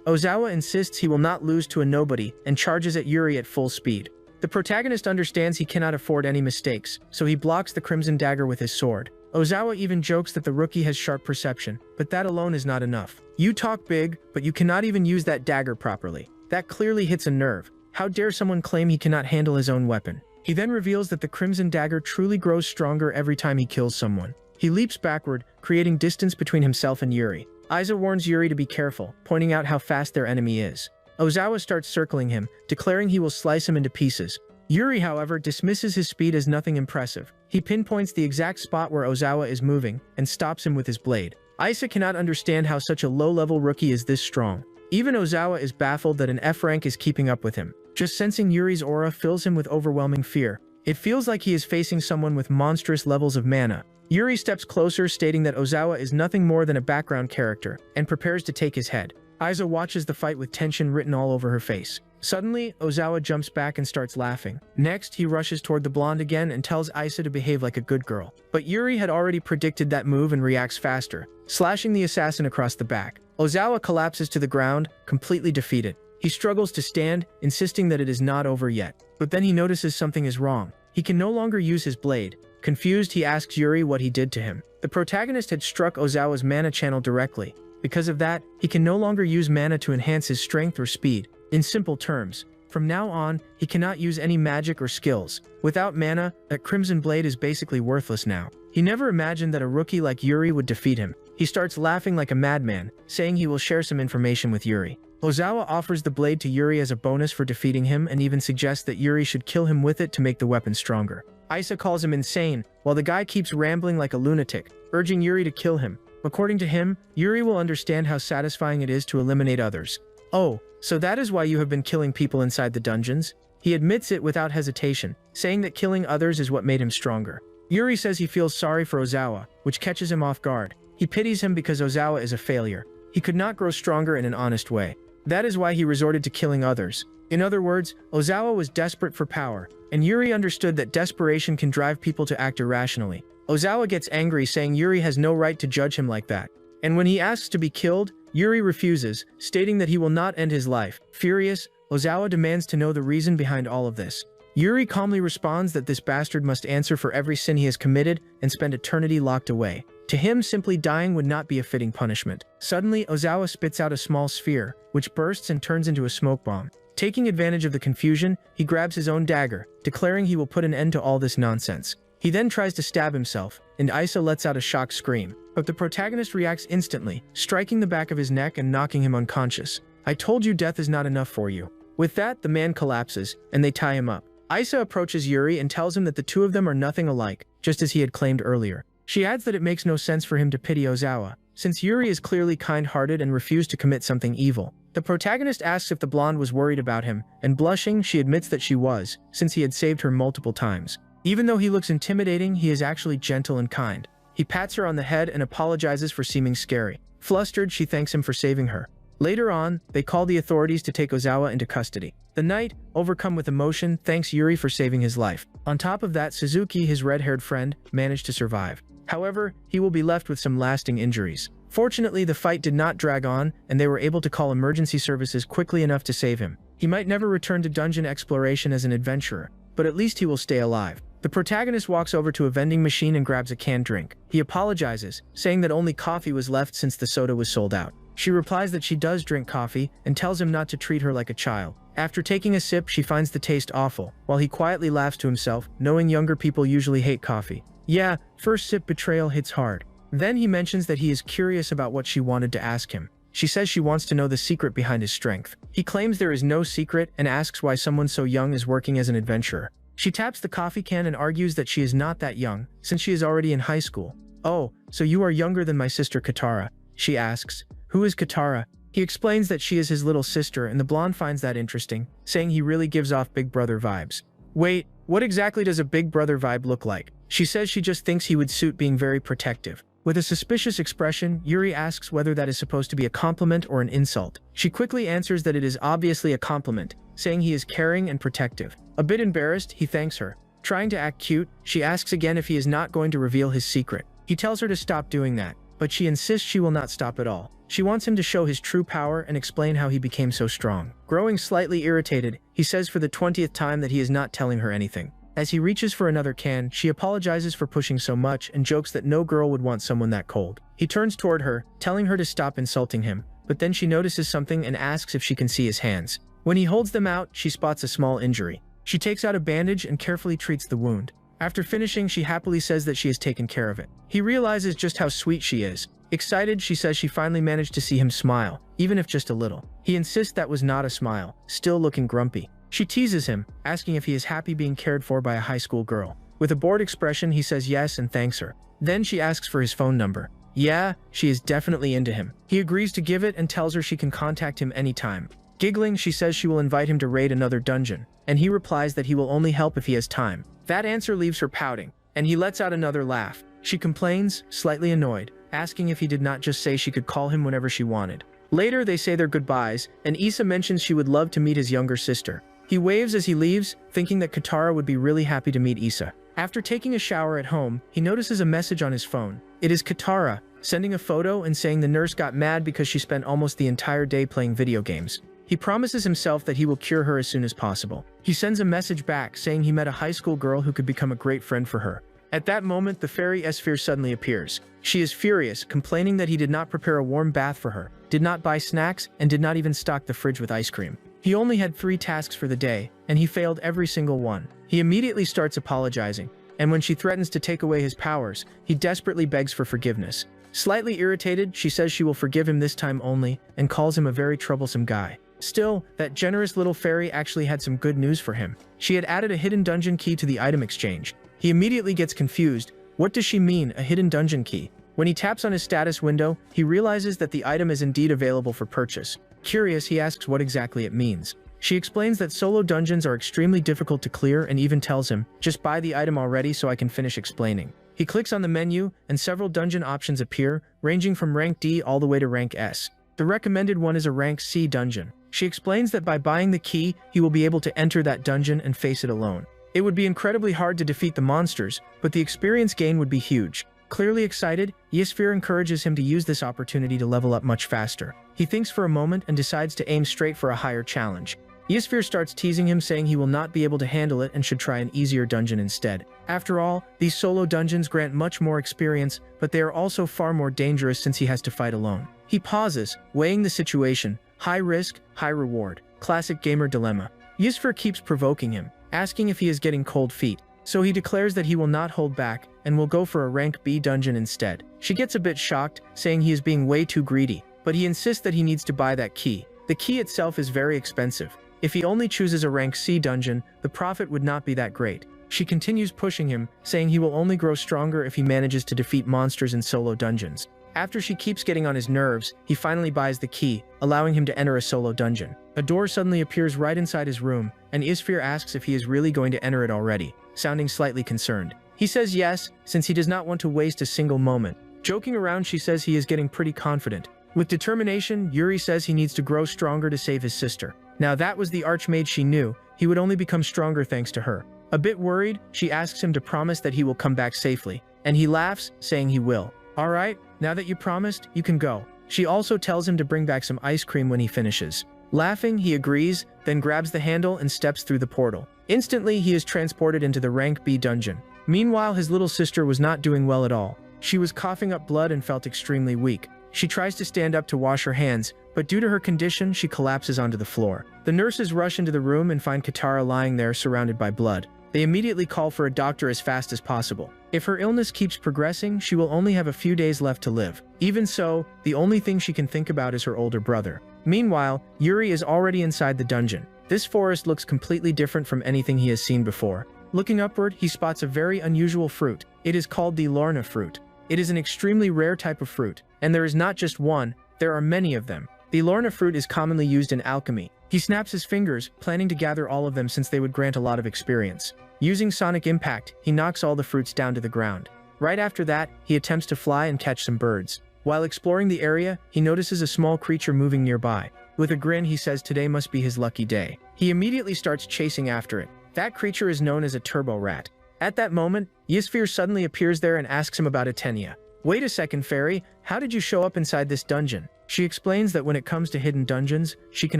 [SPEAKER 1] Ozawa insists he will not lose to a nobody and charges at Yuri at full speed. The protagonist understands he cannot afford any mistakes, so he blocks the Crimson Dagger with his sword. Ozawa even jokes that the rookie has sharp perception, but that alone is not enough. You talk big, but you cannot even use that dagger properly. That clearly hits a nerve. How dare someone claim he cannot handle his own weapon? He then reveals that the Crimson Dagger truly grows stronger every time he kills someone. He leaps backward, creating distance between himself and Yuri. Aiza warns Yuri to be careful, pointing out how fast their enemy is. Ozawa starts circling him, declaring he will slice him into pieces. Yuri, however, dismisses his speed as nothing impressive. He pinpoints the exact spot where Ozawa is moving, and stops him with his blade. Aiza cannot understand how such a low-level rookie is this strong. Even Ozawa is baffled that an F rank is keeping up with him. Just sensing Yuri's aura fills him with overwhelming fear. It feels like he is facing someone with monstrous levels of mana. Yuri steps closer, stating that Ozawa is nothing more than a background character, and prepares to take his head. Aiza watches the fight with tension written all over her face. Suddenly, Ozawa jumps back and starts laughing. Next, he rushes toward the blonde again and tells Aiza to behave like a good girl. But Yuri had already predicted that move and reacts faster, slashing the assassin across the back. Ozawa collapses to the ground, completely defeated. He struggles to stand, insisting that it is not over yet. But then he notices something is wrong. He can no longer use his blade. Confused, he asks Yuri what he did to him. The protagonist had struck Ozawa's mana channel directly. Because of that, he can no longer use mana to enhance his strength or speed. In simple terms, from now on, he cannot use any magic or skills. Without mana, that Crimson Blade is basically worthless now. He never imagined that a rookie like Yuri would defeat him. He starts laughing like a madman, saying he will share some information with Yuri. Ozawa offers the blade to Yuri as a bonus for defeating him and even suggests that Yuri should kill him with it to make the weapon stronger. Aiza calls him insane, while the guy keeps rambling like a lunatic, urging Yuri to kill him. According to him, Yuri will understand how satisfying it is to eliminate others. Oh, so that is why you have been killing people inside the dungeons? He admits it without hesitation, saying that killing others is what made him stronger. Yuri says he feels sorry for Ozawa, which catches him off guard. He pities him because Ozawa is a failure. He could not grow stronger in an honest way. That is why he resorted to killing others. In other words, Ozawa was desperate for power, and Yuri understood that desperation can drive people to act irrationally. Ozawa gets angry, saying Yuri has no right to judge him like that. And when he asks to be killed, Yuri refuses, stating that he will not end his life. Furious, Ozawa demands to know the reason behind all of this. Yuri calmly responds that this bastard must answer for every sin he has committed and spend eternity locked away. To him, simply dying would not be a fitting punishment. Suddenly, Ozawa spits out a small sphere, which bursts and turns into a smoke bomb. Taking advantage of the confusion, he grabs his own dagger, declaring he will put an end to all this nonsense. He then tries to stab himself, and Aiza lets out a shocked scream. But the protagonist reacts instantly, striking the back of his neck and knocking him unconscious. I told you death is not enough for you. With that, the man collapses, and they tie him up. Aiza approaches Yuri and tells him that the two of them are nothing alike, just as he had claimed earlier. She adds that it makes no sense for him to pity Ozawa, since Yuri is clearly kind-hearted and refused to commit something evil. The protagonist asks if the blonde was worried about him, and blushing, she admits that she was, since he had saved her multiple times. Even though he looks intimidating, he is actually gentle and kind. He pats her on the head and apologizes for seeming scary. Flustered, she thanks him for saving her. Later on, they call the authorities to take Ozawa into custody. The knight, overcome with emotion, thanks Yuri for saving his life. On top of that, Suzuki, his red-haired friend, managed to survive. However, he will be left with some lasting injuries. Fortunately, the fight did not drag on, and they were able to call emergency services quickly enough to save him. He might never return to dungeon exploration as an adventurer, but at least he will stay alive. The protagonist walks over to a vending machine and grabs a canned drink. He apologizes, saying that only coffee was left since the soda was sold out. She replies that she does drink coffee and tells him not to treat her like a child. After taking a sip, she finds the taste awful, while he quietly laughs to himself, knowing younger people usually hate coffee. Yeah, first sip betrayal hits hard. Then he mentions that he is curious about what she wanted to ask him. She says she wants to know the secret behind his strength. He claims there is no secret and asks why someone so young is working as an adventurer. She taps the coffee can and argues that she is not that young, since she is already in high school. Oh, so you are younger than my sister Katara, she asks. Who is Katara? He explains that she is his little sister, and the blonde finds that interesting, saying he really gives off big brother vibes. Wait, what exactly does a big brother vibe look like? She says she just thinks he would suit being very protective. With a suspicious expression, Yuri asks whether that is supposed to be a compliment or an insult. She quickly answers that it is obviously a compliment, saying he is caring and protective. A bit embarrassed, he thanks her. Trying to act cute, she asks again if he is not going to reveal his secret. He tells her to stop doing that, but she insists she will not stop at all. She wants him to show his true power and explain how he became so strong. Growing slightly irritated, he says for the 20th time that he is not telling her anything. As he reaches for another can, she apologizes for pushing so much and jokes that no girl would want someone that cold. He turns toward her, telling her to stop insulting him, but then she notices something and asks if she can see his hands. When he holds them out, she spots a small injury. She takes out a bandage and carefully treats the wound. After finishing, she happily says that she has taken care of it. He realizes just how sweet she is. Excited, she says she finally managed to see him smile, even if just a little. He insists that was not a smile, still looking grumpy. She teases him, asking if he is happy being cared for by a high school girl. With a bored expression, he says yes and thanks her. Then she asks for his phone number. Yeah, she is definitely into him. He agrees to give it and tells her she can contact him anytime. Giggling, she says she will invite him to raid another dungeon, and he replies that he will only help if he has time. That answer leaves her pouting, and he lets out another laugh. She complains, slightly annoyed, asking if he did not just say she could call him whenever she wanted. Later, they say their goodbyes, and Issa mentions she would love to meet his younger sister. He waves as he leaves, thinking that Katara would be really happy to meet Issa. After taking a shower at home, he notices a message on his phone. It is Katara, sending a photo and saying the nurse got mad because she spent almost the entire day playing video games. He promises himself that he will cure her as soon as possible. He sends a message back saying he met a high school girl who could become a great friend for her. At that moment, the fairy Sphere suddenly appears. She is furious, complaining that he did not prepare a warm bath for her, did not buy snacks, and did not even stock the fridge with ice cream. He only had 3 tasks for the day, and he failed every single one. He immediately starts apologizing, and when she threatens to take away his powers, he desperately begs for forgiveness. Slightly irritated, she says she will forgive him this time only, and calls him a very troublesome guy. Still, that generous little fairy actually had some good news for him. She had added a hidden dungeon key to the item exchange. He immediately gets confused. What does she mean, a hidden dungeon key? When he taps on his status window, he realizes that the item is indeed available for purchase. Curious, he asks what exactly it means. She explains that solo dungeons are extremely difficult to clear and even tells him, just buy the item already so I can finish explaining. He clicks on the menu, and several dungeon options appear, ranging from rank D all the way to rank S. The recommended one is a rank C dungeon. She explains that by buying the key, he will be able to enter that dungeon and face it alone. It would be incredibly hard to defeat the monsters, but the experience gain would be huge. Clearly excited, Yahello encourages him to use this opportunity to level up much faster. He thinks for a moment and decides to aim straight for a higher challenge. Yahello starts teasing him, saying he will not be able to handle it and should try an easier dungeon instead. After all, these solo dungeons grant much more experience, but they are also far more dangerous since he has to fight alone. He pauses, weighing the situation. High risk, high reward. Classic gamer dilemma. Yahello keeps provoking him, asking if he is getting cold feet. So he declares that he will not hold back and will go for a rank B dungeon instead. She gets a bit shocked, saying he is being way too greedy, but he insists that he needs to buy that key. The key itself is very expensive. If he only chooses a rank C dungeon, the profit would not be that great. She continues pushing him, saying he will only grow stronger if he manages to defeat monsters in solo dungeons. After she keeps getting on his nerves, he finally buys the key, allowing him to enter a solo dungeon. A door suddenly appears right inside his room, and Yahello asks if he is really going to enter it already, sounding slightly concerned. He says yes, since he does not want to waste a single moment. Joking around, she says he is getting pretty confident. With determination, Yuri says he needs to grow stronger to save his sister. Now that was the archmage she knew. He would only become stronger thanks to her. A bit worried, she asks him to promise that he will come back safely, and he laughs, saying he will. Alright, now that you promised, you can go. She also tells him to bring back some ice cream when he finishes. Laughing, he agrees, then grabs the handle and steps through the portal. Instantly, he is transported into the rank B dungeon. Meanwhile, his little sister was not doing well at all. She was coughing up blood and felt extremely weak. She tries to stand up to wash her hands, but due to her condition, she collapses onto the floor. The nurses rush into the room and find Katara lying there surrounded by blood. They immediately call for a doctor as fast as possible. If her illness keeps progressing, she will only have a few days left to live. Even so, the only thing she can think about is her older brother. Meanwhile, Yuri is already inside the dungeon. This forest looks completely different from anything he has seen before. Looking upward, he spots a very unusual fruit. It is called the Lorna fruit. It is an extremely rare type of fruit, and there is not just one, there are many of them. The Lorna fruit is commonly used in alchemy. He snaps his fingers, planning to gather all of them since they would grant a lot of experience. Using Sonic Impact, he knocks all the fruits down to the ground. Right after that, he attempts to fly and catch some birds. While exploring the area, he notices a small creature moving nearby. With a grin, he says today must be his lucky day. He immediately starts chasing after it. That creature is known as a turbo rat. At that moment, Ysfir suddenly appears there and asks him about Atenia. Wait a second, fairy, how did you show up inside this dungeon? She explains that when it comes to hidden dungeons, she can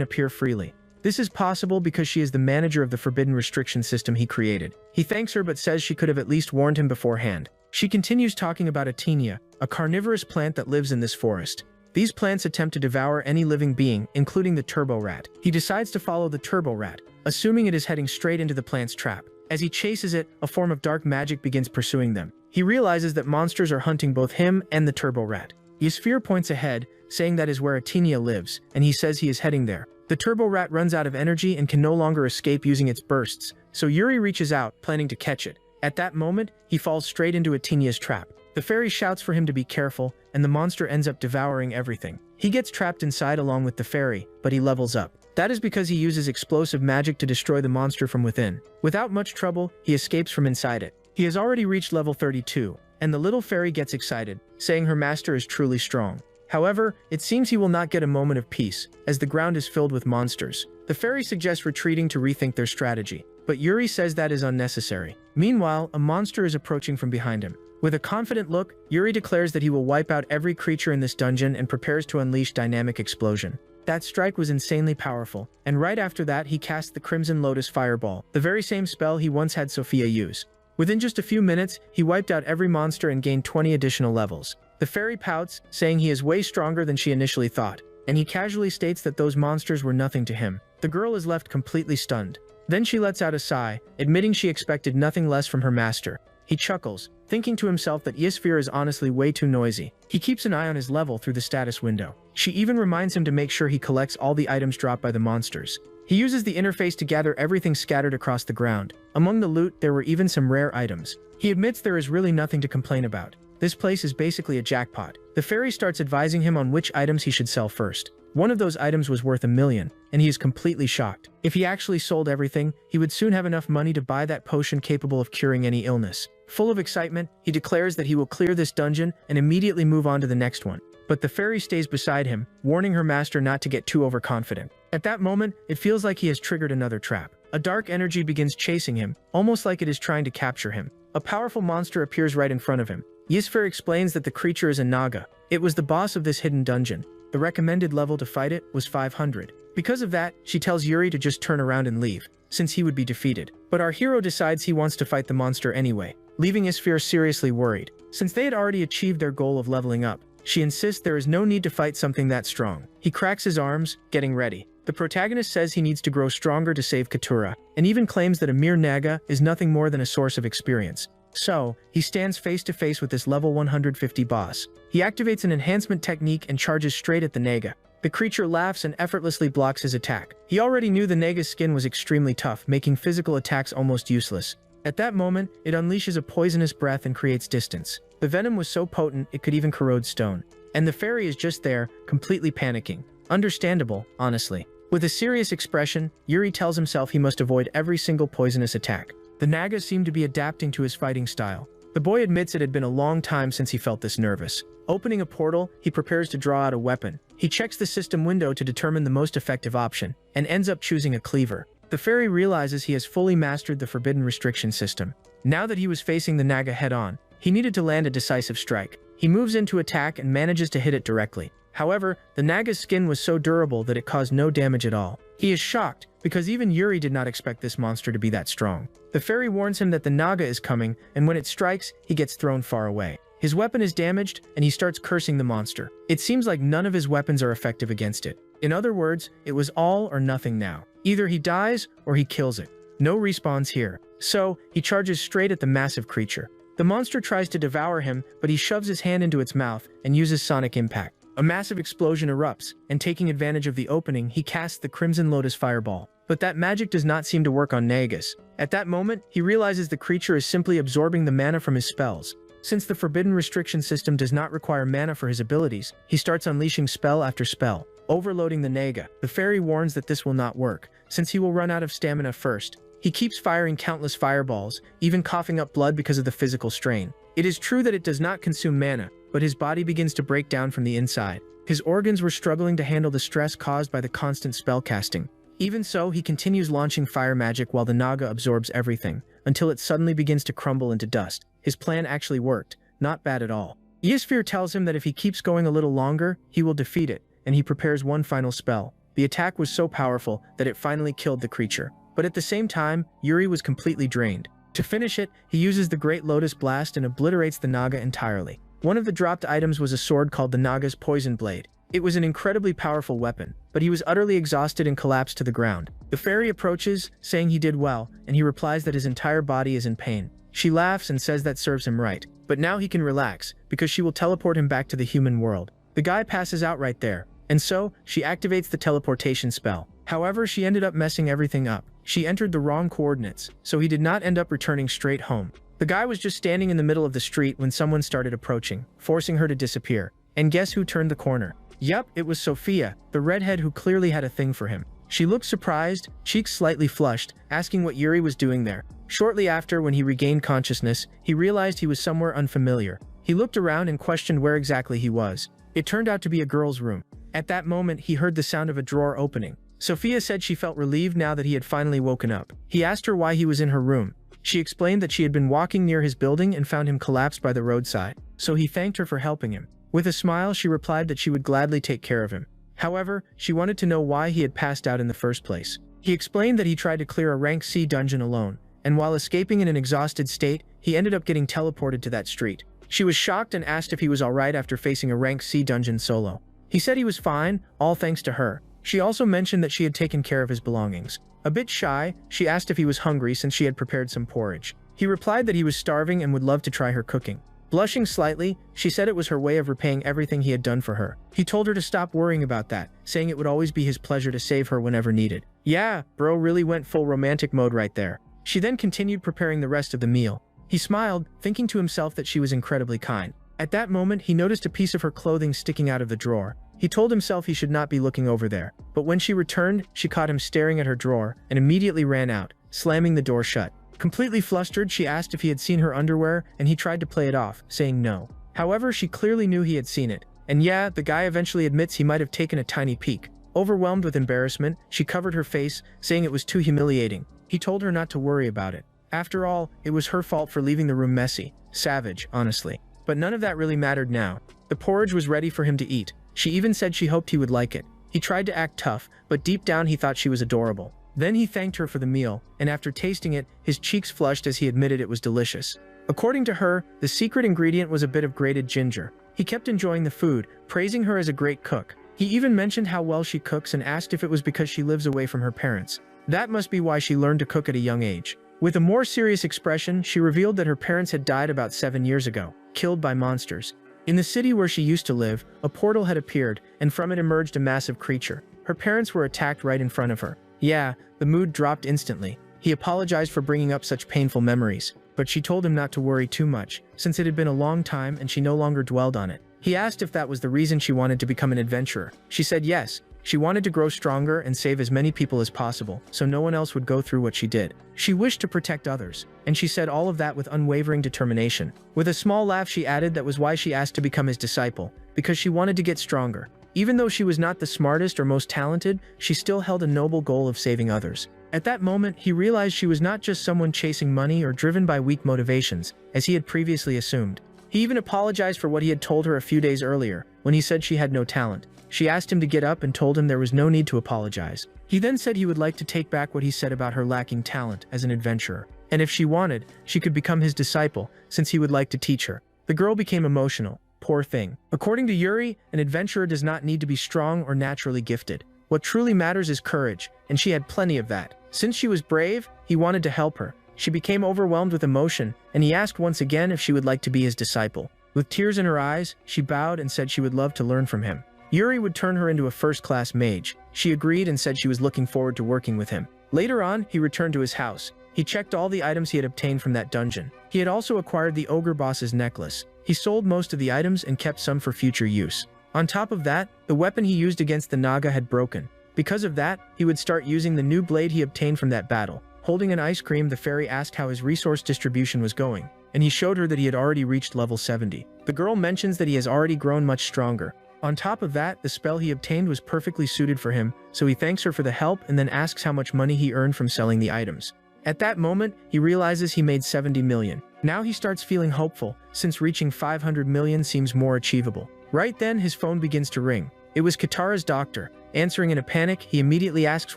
[SPEAKER 1] appear freely. This is possible because she is the manager of the forbidden restriction system he created. He thanks her but says she could have at least warned him beforehand. She continues talking about Atenia, a carnivorous plant that lives in this forest. These plants attempt to devour any living being, including the turbo rat. He decides to follow the turbo rat, assuming it is heading straight into the plant's trap. As he chases it, a form of dark magic begins pursuing them. He realizes that monsters are hunting both him and the turbo rat. Ysfir points ahead, saying that is where Atenia lives, and he says he is heading there. The turbo rat runs out of energy and can no longer escape using its bursts, so Yuri reaches out, planning to catch it. At that moment, he falls straight into Atenia's trap. The fairy shouts for him to be careful, and the monster ends up devouring everything. He gets trapped inside along with the fairy, but he levels up. That is because he uses explosive magic to destroy the monster from within. Without much trouble, he escapes from inside it. He has already reached level 32, and the little fairy gets excited, saying her master is truly strong. However, it seems he will not get a moment of peace, as the ground is filled with monsters. The fairy suggests retreating to rethink their strategy, but Yuri says that is unnecessary. Meanwhile, a monster is approaching from behind him. With a confident look, Yuri declares that he will wipe out every creature in this dungeon and prepares to unleash Dynamic Explosion. That strike was insanely powerful, and right after that he cast the Crimson Lotus Fireball, the very same spell he once had Sophia use. Within just a few minutes, he wiped out every monster and gained 20 additional levels. The fairy pouts, saying he is way stronger than she initially thought, and he casually states that those monsters were nothing to him. The girl is left completely stunned. Then she lets out a sigh, admitting she expected nothing less from her master. He chuckles, thinking to himself that Ysfir is honestly way too noisy. He keeps an eye on his level through the status window. She even reminds him to make sure he collects all the items dropped by the monsters. He uses the interface to gather everything scattered across the ground. Among the loot, there were even some rare items. He admits there is really nothing to complain about. This place is basically a jackpot. The fairy starts advising him on which items he should sell first. One of those items was worth $1 million, and he is completely shocked. If he actually sold everything, he would soon have enough money to buy that potion capable of curing any illness. Full of excitement, he declares that he will clear this dungeon and immediately move on to the next one. But the fairy stays beside him, warning her master not to get too overconfident. At that moment, it feels like he has triggered another trap. A dark energy begins chasing him, almost like it is trying to capture him. A powerful monster appears right in front of him. Ysfir explains that the creature is a naga. It was the boss of this hidden dungeon. The recommended level to fight it was 500. Because of that, she tells Yuri to just turn around and leave, since he would be defeated. But our hero decides he wants to fight the monster anyway, leaving Ysfir seriously worried. Since they had already achieved their goal of leveling up, she insists there is no need to fight something that strong. He cracks his arms, getting ready. The protagonist says he needs to grow stronger to save Katura, and even claims that a mere naga is nothing more than a source of experience. So, he stands face to face with this level 150 boss. He activates an enhancement technique and charges straight at the naga. The creature laughs and effortlessly blocks his attack. He already knew the naga's skin was extremely tough, making physical attacks almost useless. At that moment, it unleashes a poisonous breath and creates distance. The venom was so potent it could even corrode stone. And the fairy is just there, completely panicking. Understandable, honestly. With a serious expression, Yuri tells himself he must avoid every single poisonous attack. The nagas seem to be adapting to his fighting style. The boy admits it had been a long time since he felt this nervous. Opening a portal, he prepares to draw out a weapon. He checks the system window to determine the most effective option, and ends up choosing a cleaver. The fairy realizes he has fully mastered the forbidden restriction system. Now that he was facing the naga head-on, he needed to land a decisive strike. He moves in to attack and manages to hit it directly. However, the naga's skin was so durable that it caused no damage at all. He is shocked, because even Yuri did not expect this monster to be that strong. The fairy warns him that the naga is coming, and when it strikes, he gets thrown far away. His weapon is damaged, and he starts cursing the monster. It seems like none of his weapons are effective against it. In other words, it was all or nothing now. Either he dies, or he kills it. No respawns here. So, he charges straight at the massive creature. The monster tries to devour him, but he shoves his hand into its mouth and uses sonic impact. A massive explosion erupts, and taking advantage of the opening, he casts the Crimson Lotus Fireball. But that magic does not seem to work on Nagas. At that moment, he realizes the creature is simply absorbing the mana from his spells. Since the forbidden restriction system does not require mana for his abilities, he starts unleashing spell after spell, overloading the Naga. The fairy warns that this will not work, since he will run out of stamina first. He keeps firing countless fireballs, even coughing up blood because of the physical strain. It is true that it does not consume mana, but his body begins to break down from the inside. His organs were struggling to handle the stress caused by the constant spellcasting. Even so, he continues launching fire magic while the Naga absorbs everything, until it suddenly begins to crumble into dust. His plan actually worked. Not bad at all. Eosphere tells him that if he keeps going a little longer, he will defeat it, and he prepares one final spell. The attack was so powerful that it finally killed the creature. But at the same time, Yuri was completely drained. To finish it, he uses the Great Lotus Blast and obliterates the Naga entirely. One of the dropped items was a sword called the Naga's Poison Blade. It was an incredibly powerful weapon, but he was utterly exhausted and collapsed to the ground. The fairy approaches, saying he did well, and he replies that his entire body is in pain. She laughs and says that serves him right. But now he can relax, because she will teleport him back to the human world. The guy passes out right there, and so, she activates the teleportation spell. However, she ended up messing everything up. She entered the wrong coordinates, so he did not end up returning straight home. The guy was just standing in the middle of the street when someone started approaching, forcing her to disappear. And guess who turned the corner? Yup, it was Sophia, the redhead who clearly had a thing for him. She looked surprised, cheeks slightly flushed, asking what Yuri was doing there. Shortly after, when he regained consciousness, he realized he was somewhere unfamiliar. He looked around and questioned where exactly he was. It turned out to be a girl's room. At that moment, he heard the sound of a drawer opening. Sophia said she felt relieved now that he had finally woken up. He asked her why he was in her room. She explained that she had been walking near his building and found him collapsed by the roadside. So he thanked her for helping him. With a smile, she replied that she would gladly take care of him. However, she wanted to know why he had passed out in the first place. He explained that he tried to clear a rank C dungeon alone, and while escaping in an exhausted state, he ended up getting teleported to that street. She was shocked and asked if he was alright after facing a rank C dungeon solo. He said he was fine, all thanks to her. She also mentioned that she had taken care of his belongings. A bit shy, she asked if he was hungry since she had prepared some porridge. He replied that he was starving and would love to try her cooking. Blushing slightly, she said it was her way of repaying everything he had done for her. He told her to stop worrying about that, saying it would always be his pleasure to save her whenever needed. Yeah, bro really went full romantic mode right there. She then continued preparing the rest of the meal. He smiled, thinking to himself that she was incredibly kind. At that moment, he noticed a piece of her clothing sticking out of the drawer. He told himself he should not be looking over there, but when she returned, she caught him staring at her drawer and immediately ran out, slamming the door shut. Completely flustered, she asked if he had seen her underwear, and he tried to play it off, saying no. However, she clearly knew he had seen it. And yeah, the guy eventually admits he might have taken a tiny peek. Overwhelmed with embarrassment, she covered her face, saying it was too humiliating. He told her not to worry about it. After all, it was her fault for leaving the room messy. Savage, honestly. But none of that really mattered now. The porridge was ready for him to eat. She even said she hoped he would like it. He tried to act tough, but deep down he thought she was adorable. Then he thanked her for the meal, and after tasting it, his cheeks flushed as he admitted it was delicious. According to her, the secret ingredient was a bit of grated ginger. He kept enjoying the food, praising her as a great cook. He even mentioned how well she cooks and asked if it was because she lives away from her parents. That must be why she learned to cook at a young age. With a more serious expression, she revealed that her parents had died about 7 years ago, killed by monsters. In the city where she used to live, a portal had appeared, and from it emerged a massive creature. Her parents were attacked right in front of her. Yeah, the mood dropped instantly. He apologized for bringing up such painful memories, but she told him not to worry too much, since it had been a long time and she no longer dwelled on it. He asked if that was the reason she wanted to become an adventurer. She said yes. She wanted to grow stronger and save as many people as possible, so no one else would go through what she did. She wished to protect others, and she said all of that with unwavering determination. With a small laugh, she added that was why she asked to become his disciple, because she wanted to get stronger. Even though she was not the smartest or most talented, she still held a noble goal of saving others. At that moment, he realized she was not just someone chasing money or driven by weak motivations, as he had previously assumed. He even apologized for what he had told her a few days earlier, when he said she had no talent. She asked him to get up and told him there was no need to apologize. He then said he would like to take back what he said about her lacking talent as an adventurer, and if she wanted, she could become his disciple, since he would like to teach her. The girl became emotional. Poor thing. According to Yuri, an adventurer does not need to be strong or naturally gifted. What truly matters is courage, and she had plenty of that. Since she was brave, he wanted to help her. She became overwhelmed with emotion, and he asked once again if she would like to be his disciple. With tears in her eyes, she bowed and said she would love to learn from him. Yuri would turn her into a first-class mage. She agreed and said she was looking forward to working with him. Later on, he returned to his house. He checked all the items he had obtained from that dungeon. He had also acquired the ogre boss's necklace. He sold most of the items and kept some for future use. On top of that, the weapon he used against the Naga had broken. Because of that, he would start using the new blade he obtained from that battle. Holding an ice cream, the fairy asked how his resource distribution was going, and he showed her that he had already reached level 70. The girl mentions that he has already grown much stronger. On top of that, the spell he obtained was perfectly suited for him, so he thanks her for the help and then asks how much money he earned from selling the items. At that moment, he realizes he made 70 million. Now he starts feeling hopeful, since reaching 500 million seems more achievable. Right then, his phone begins to ring. It was Katara's doctor. Answering in a panic, he immediately asks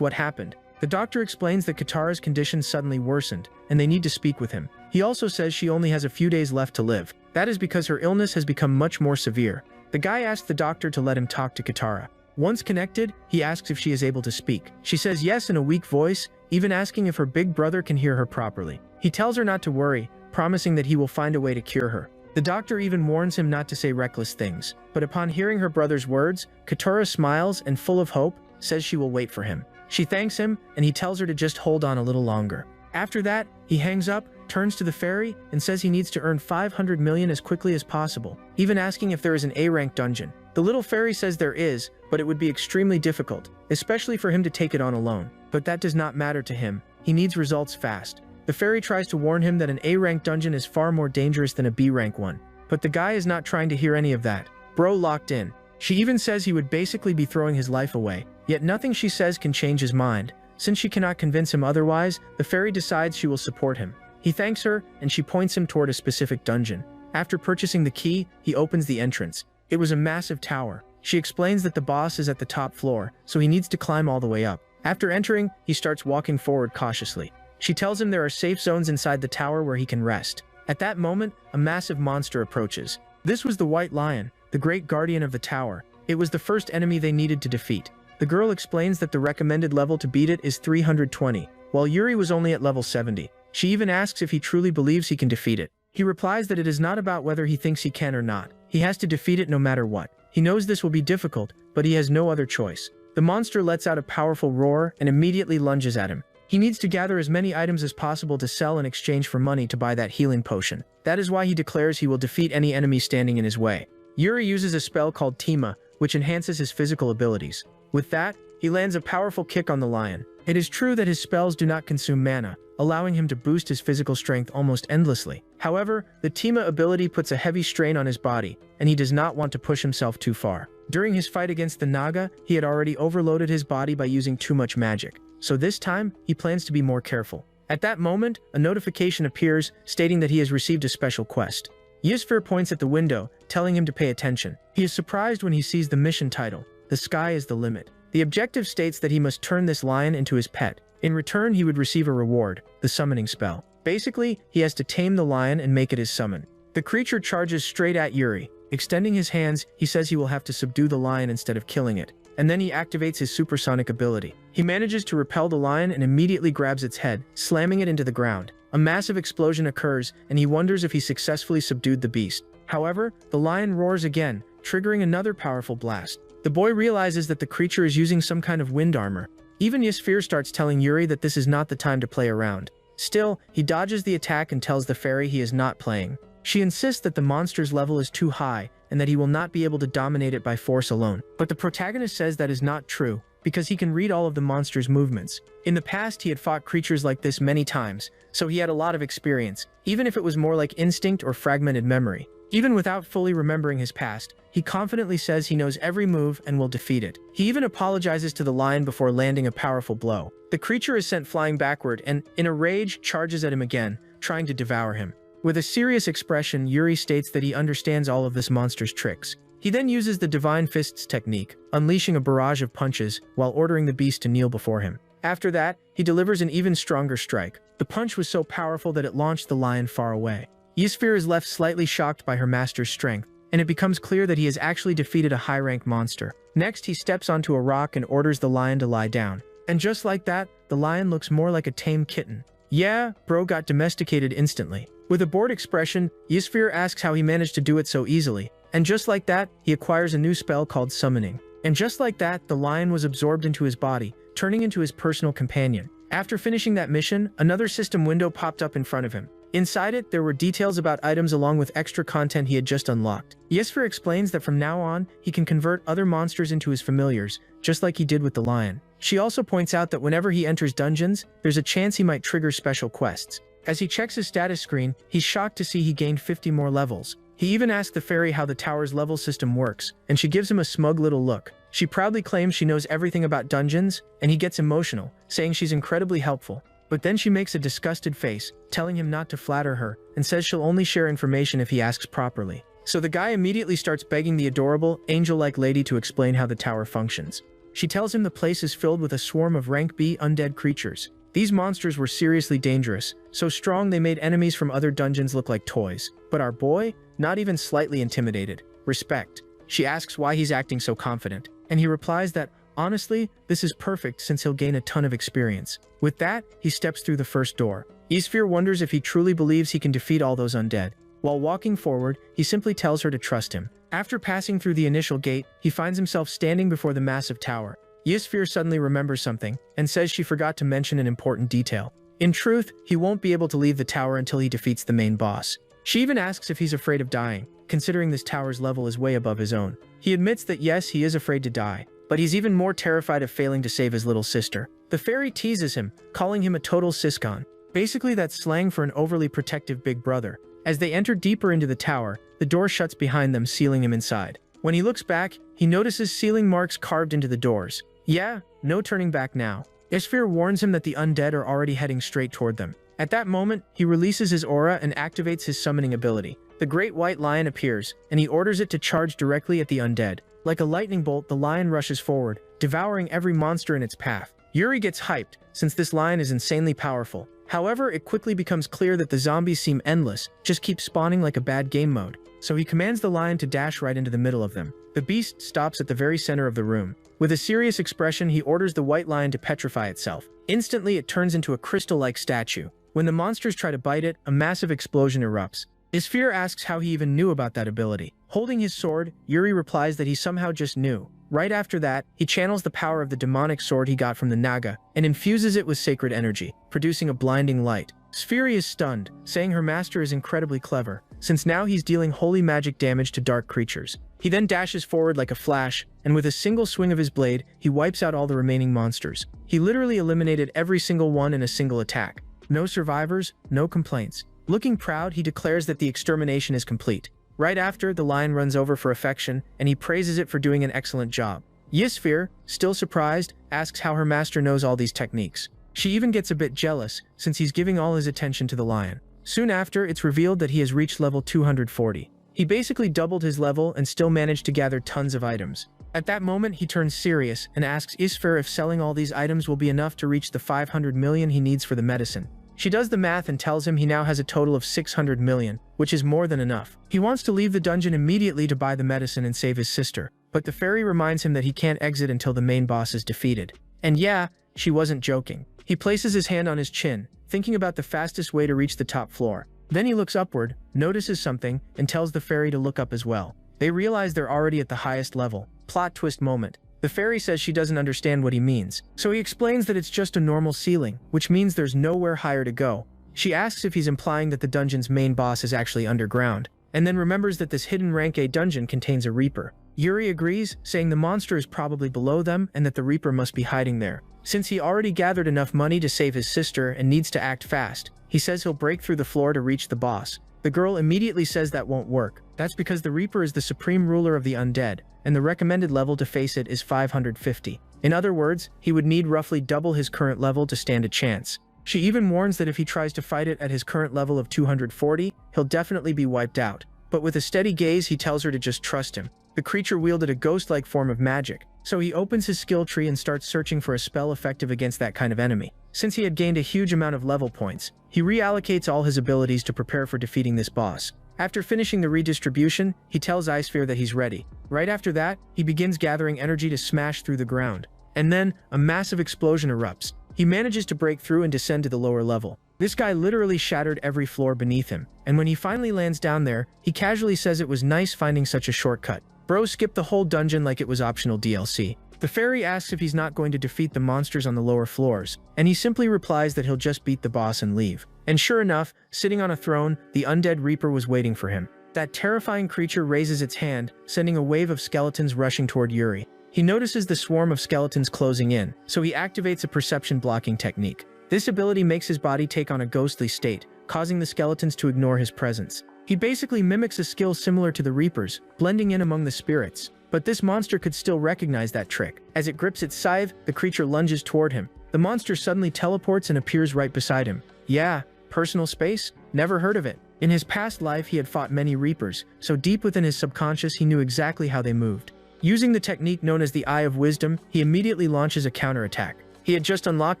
[SPEAKER 1] what happened. The doctor explains that Katara's condition suddenly worsened, and they need to speak with him. He also says she only has a few days left to live. That is because her illness has become much more severe. The guy asks the doctor to let him talk to Katara. Once connected, he asks if she is able to speak. She says yes in a weak voice, even asking if her big brother can hear her properly. He tells her not to worry, promising that he will find a way to cure her. The doctor even warns him not to say reckless things. But upon hearing her brother's words, Katara smiles and, full of hope, says she will wait for him. She thanks him, and he tells her to just hold on a little longer. After that, he hangs up, turns to the fairy, and says he needs to earn 500 million as quickly as possible, even asking if there is an A-rank dungeon. The little fairy says there is, but it would be extremely difficult, especially for him to take it on alone. But that does not matter to him. He needs results fast. The fairy tries to warn him that an A-rank dungeon is far more dangerous than a B-rank one. But the guy is not trying to hear any of that. Bro locked in. She even says he would basically be throwing his life away. Yet nothing she says can change his mind. Since she cannot convince him otherwise, the fairy decides she will support him. He thanks her, and she points him toward a specific dungeon. After purchasing the key, he opens the entrance. It was a massive tower. She explains that the boss is at the top floor, so he needs to climb all the way up. After entering, he starts walking forward cautiously. She tells him there are safe zones inside the tower where he can rest. At that moment, a massive monster approaches. This was the White Lion, the great guardian of the tower. It was the first enemy they needed to defeat. The girl explains that the recommended level to beat it is 320, while Yuri was only at level 70. She even asks if he truly believes he can defeat it. He replies that it is not about whether he thinks he can or not. He has to defeat it no matter what. He knows this will be difficult, but he has no other choice. The monster lets out a powerful roar and immediately lunges at him. He needs to gather as many items as possible to sell in exchange for money to buy that healing potion. That is why he declares he will defeat any enemy standing in his way. Yuri uses a spell called Tima, which enhances his physical abilities. With that, he lands a powerful kick on the lion. It is true that his spells do not consume mana, allowing him to boost his physical strength almost endlessly. However, the Tima ability puts a heavy strain on his body, and he does not want to push himself too far. During his fight against the Naga, he had already overloaded his body by using too much magic. So this time, he plans to be more careful. At that moment, a notification appears stating that he has received a special quest. Ysfir points at the window, telling him to pay attention. He is surprised when he sees the mission title, "The Sky is the Limit." The objective states that he must turn this lion into his pet. In return, he would receive a reward, the summoning spell. Basically, he has to tame the lion and make it his summon. The creature charges straight at Yuri. Extending his hands, he says he will have to subdue the lion instead of killing it. And then he activates his supersonic ability. He manages to repel the lion and immediately grabs its head, slamming it into the ground. A massive explosion occurs, and he wonders if he successfully subdued the beast. However, the lion roars again, triggering another powerful blast. The boy realizes that the creature is using some kind of wind armor. Even Ysfir starts telling Yuri that this is not the time to play around. Still, he dodges the attack and tells the fairy he is not playing. She insists that the monster's level is too high and that he will not be able to dominate it by force alone. But the protagonist says that is not true, because he can read all of the monster's movements. In the past, he had fought creatures like this many times, so he had a lot of experience, even if it was more like instinct or fragmented memory. Even without fully remembering his past, he confidently says he knows every move and will defeat it. He even apologizes to the lion before landing a powerful blow. The creature is sent flying backward and, in a rage, charges at him again, trying to devour him. With a serious expression, Yuri states that he understands all of this monster's tricks. He then uses the Divine Fists technique, unleashing a barrage of punches while ordering the beast to kneel before him. After that, he delivers an even stronger strike. The punch was so powerful that it launched the lion far away. Ysfir is left slightly shocked by her master's strength, and it becomes clear that he has actually defeated a high-rank monster. Next, he steps onto a rock and orders the lion to lie down. And just like that, the lion looks more like a tame kitten. Yeah, bro got domesticated instantly. With a bored expression, Ysfir asks how he managed to do it so easily. And just like that, he acquires a new spell called Summoning. And just like that, the lion was absorbed into his body, turning into his personal companion. After finishing that mission, another system window popped up in front of him. Inside it, there were details about items along with extra content he had just unlocked. Ysfir explains that from now on, he can convert other monsters into his familiars, just like he did with the lion. She also points out that whenever he enters dungeons, there's a chance he might trigger special quests. As he checks his status screen, he's shocked to see he gained 50 more levels. He even asks the fairy how the tower's level system works, and she gives him a smug little look. She proudly claims she knows everything about dungeons, and he gets emotional, saying she's incredibly helpful. But then she makes a disgusted face, telling him not to flatter her, and says she'll only share information if he asks properly. So the guy immediately starts begging the adorable, angel-like lady to explain how the tower functions. She tells him the place is filled with a swarm of rank B undead creatures. These monsters were seriously dangerous, so strong they made enemies from other dungeons look like toys. But our boy, not even slightly intimidated. Respect. She asks why he's acting so confident, and he replies that, honestly, this is perfect since he'll gain a ton of experience. With that, he steps through the first door. Ysfir wonders if he truly believes he can defeat all those undead. While walking forward, he simply tells her to trust him. After passing through the initial gate, he finds himself standing before the massive tower. Ysfir suddenly remembers something, and says she forgot to mention an important detail. In truth, he won't be able to leave the tower until he defeats the main boss. She even asks if he's afraid of dying, considering this tower's level is way above his own. He admits that yes, he is afraid to die, but he's even more terrified of failing to save his little sister. The fairy teases him, calling him a total siscon. Basically, that's slang for an overly protective big brother. As they enter deeper into the tower, the door shuts behind them, sealing him inside. When he looks back, he notices sealing marks carved into the doors. Yeah, no turning back now. Ysfir warns him that the undead are already heading straight toward them. At that moment, he releases his aura and activates his summoning ability. The great white lion appears, and he orders it to charge directly at the undead. Like a lightning bolt, the lion rushes forward, devouring every monster in its path. Yuri gets hyped, since this lion is insanely powerful. However, it quickly becomes clear that the zombies seem endless, just keep spawning like a bad game mode. So he commands the lion to dash right into the middle of them. The beast stops at the very center of the room. With a serious expression, he orders the white lion to petrify itself. Instantly, it turns into a crystal-like statue. When the monsters try to bite it, a massive explosion erupts. Ysfir asks how he even knew about that ability. Holding his sword, Yuri replies that he somehow just knew. Right after that, he channels the power of the demonic sword he got from the Naga, and infuses it with sacred energy, producing a blinding light. Spheri is stunned, saying her master is incredibly clever, since now he's dealing holy magic damage to dark creatures. He then dashes forward like a flash, and with a single swing of his blade, he wipes out all the remaining monsters. He literally eliminated every single one in a single attack. No survivors, no complaints. Looking proud, he declares that the extermination is complete. Right after, the lion runs over for affection, and he praises it for doing an excellent job. Ysfir, still surprised, asks how her master knows all these techniques. She even gets a bit jealous, since he's giving all his attention to the lion. Soon after, it's revealed that he has reached level 240. He basically doubled his level and still managed to gather tons of items. At that moment, he turns serious and asks Ysfir if selling all these items will be enough to reach the 500 million he needs for the medicine. She does the math and tells him he now has a total of 600 million, which is more than enough. He wants to leave the dungeon immediately to buy the medicine and save his sister, but the fairy reminds him that he can't exit until the main boss is defeated. And yeah, she wasn't joking. He places his hand on his chin, thinking about the fastest way to reach the top floor. Then he looks upward, notices something, and tells the fairy to look up as well. They realize they're already at the highest level. Plot twist moment. The fairy says she doesn't understand what he means, so he explains that it's just a normal ceiling, which means there's nowhere higher to go. She asks if he's implying that the dungeon's main boss is actually underground, and then remembers that this hidden rank A dungeon contains a Reaper. Yuri agrees, saying the monster is probably below them and that the Reaper must be hiding there. Since he already gathered enough money to save his sister and needs to act fast, he says he'll break through the floor to reach the boss. The girl immediately says that won't work. That's because the Reaper is the supreme ruler of the undead, and the recommended level to face it is 550. In other words, he would need roughly double his current level to stand a chance. She even warns that if he tries to fight it at his current level of 240, he'll definitely be wiped out. But with a steady gaze, he tells her to just trust him. The creature wielded a ghost-like form of magic, so he opens his skill tree and starts searching for a spell effective against that kind of enemy. Since he had gained a huge amount of level points, he reallocates all his abilities to prepare for defeating this boss. After finishing the redistribution, he tells Ysfir that he's ready. Right after that, he begins gathering energy to smash through the ground. And then, a massive explosion erupts. He manages to break through and descend to the lower level. This guy literally shattered every floor beneath him, and when he finally lands down there, he casually says it was nice finding such a shortcut. Bro skipped the whole dungeon like it was optional DLC. The fairy asks if he's not going to defeat the monsters on the lower floors, and he simply replies that he'll just beat the boss and leave. And sure enough, sitting on a throne, the undead Reaper was waiting for him. That terrifying creature raises its hand, sending a wave of skeletons rushing toward Yuri. He notices the swarm of skeletons closing in, so he activates a perception blocking technique. This ability makes his body take on a ghostly state, causing the skeletons to ignore his presence. He basically mimics a skill similar to the Reaper's, blending in among the spirits. But this monster could still recognize that trick. As it grips its scythe, the creature lunges toward him. The monster suddenly teleports and appears right beside him. Yeah, personal space? Never heard of it. In his past life, he had fought many Reapers, so deep within his subconscious he knew exactly how they moved. Using the technique known as the Eye of Wisdom, he immediately launches a counterattack. He had just unlocked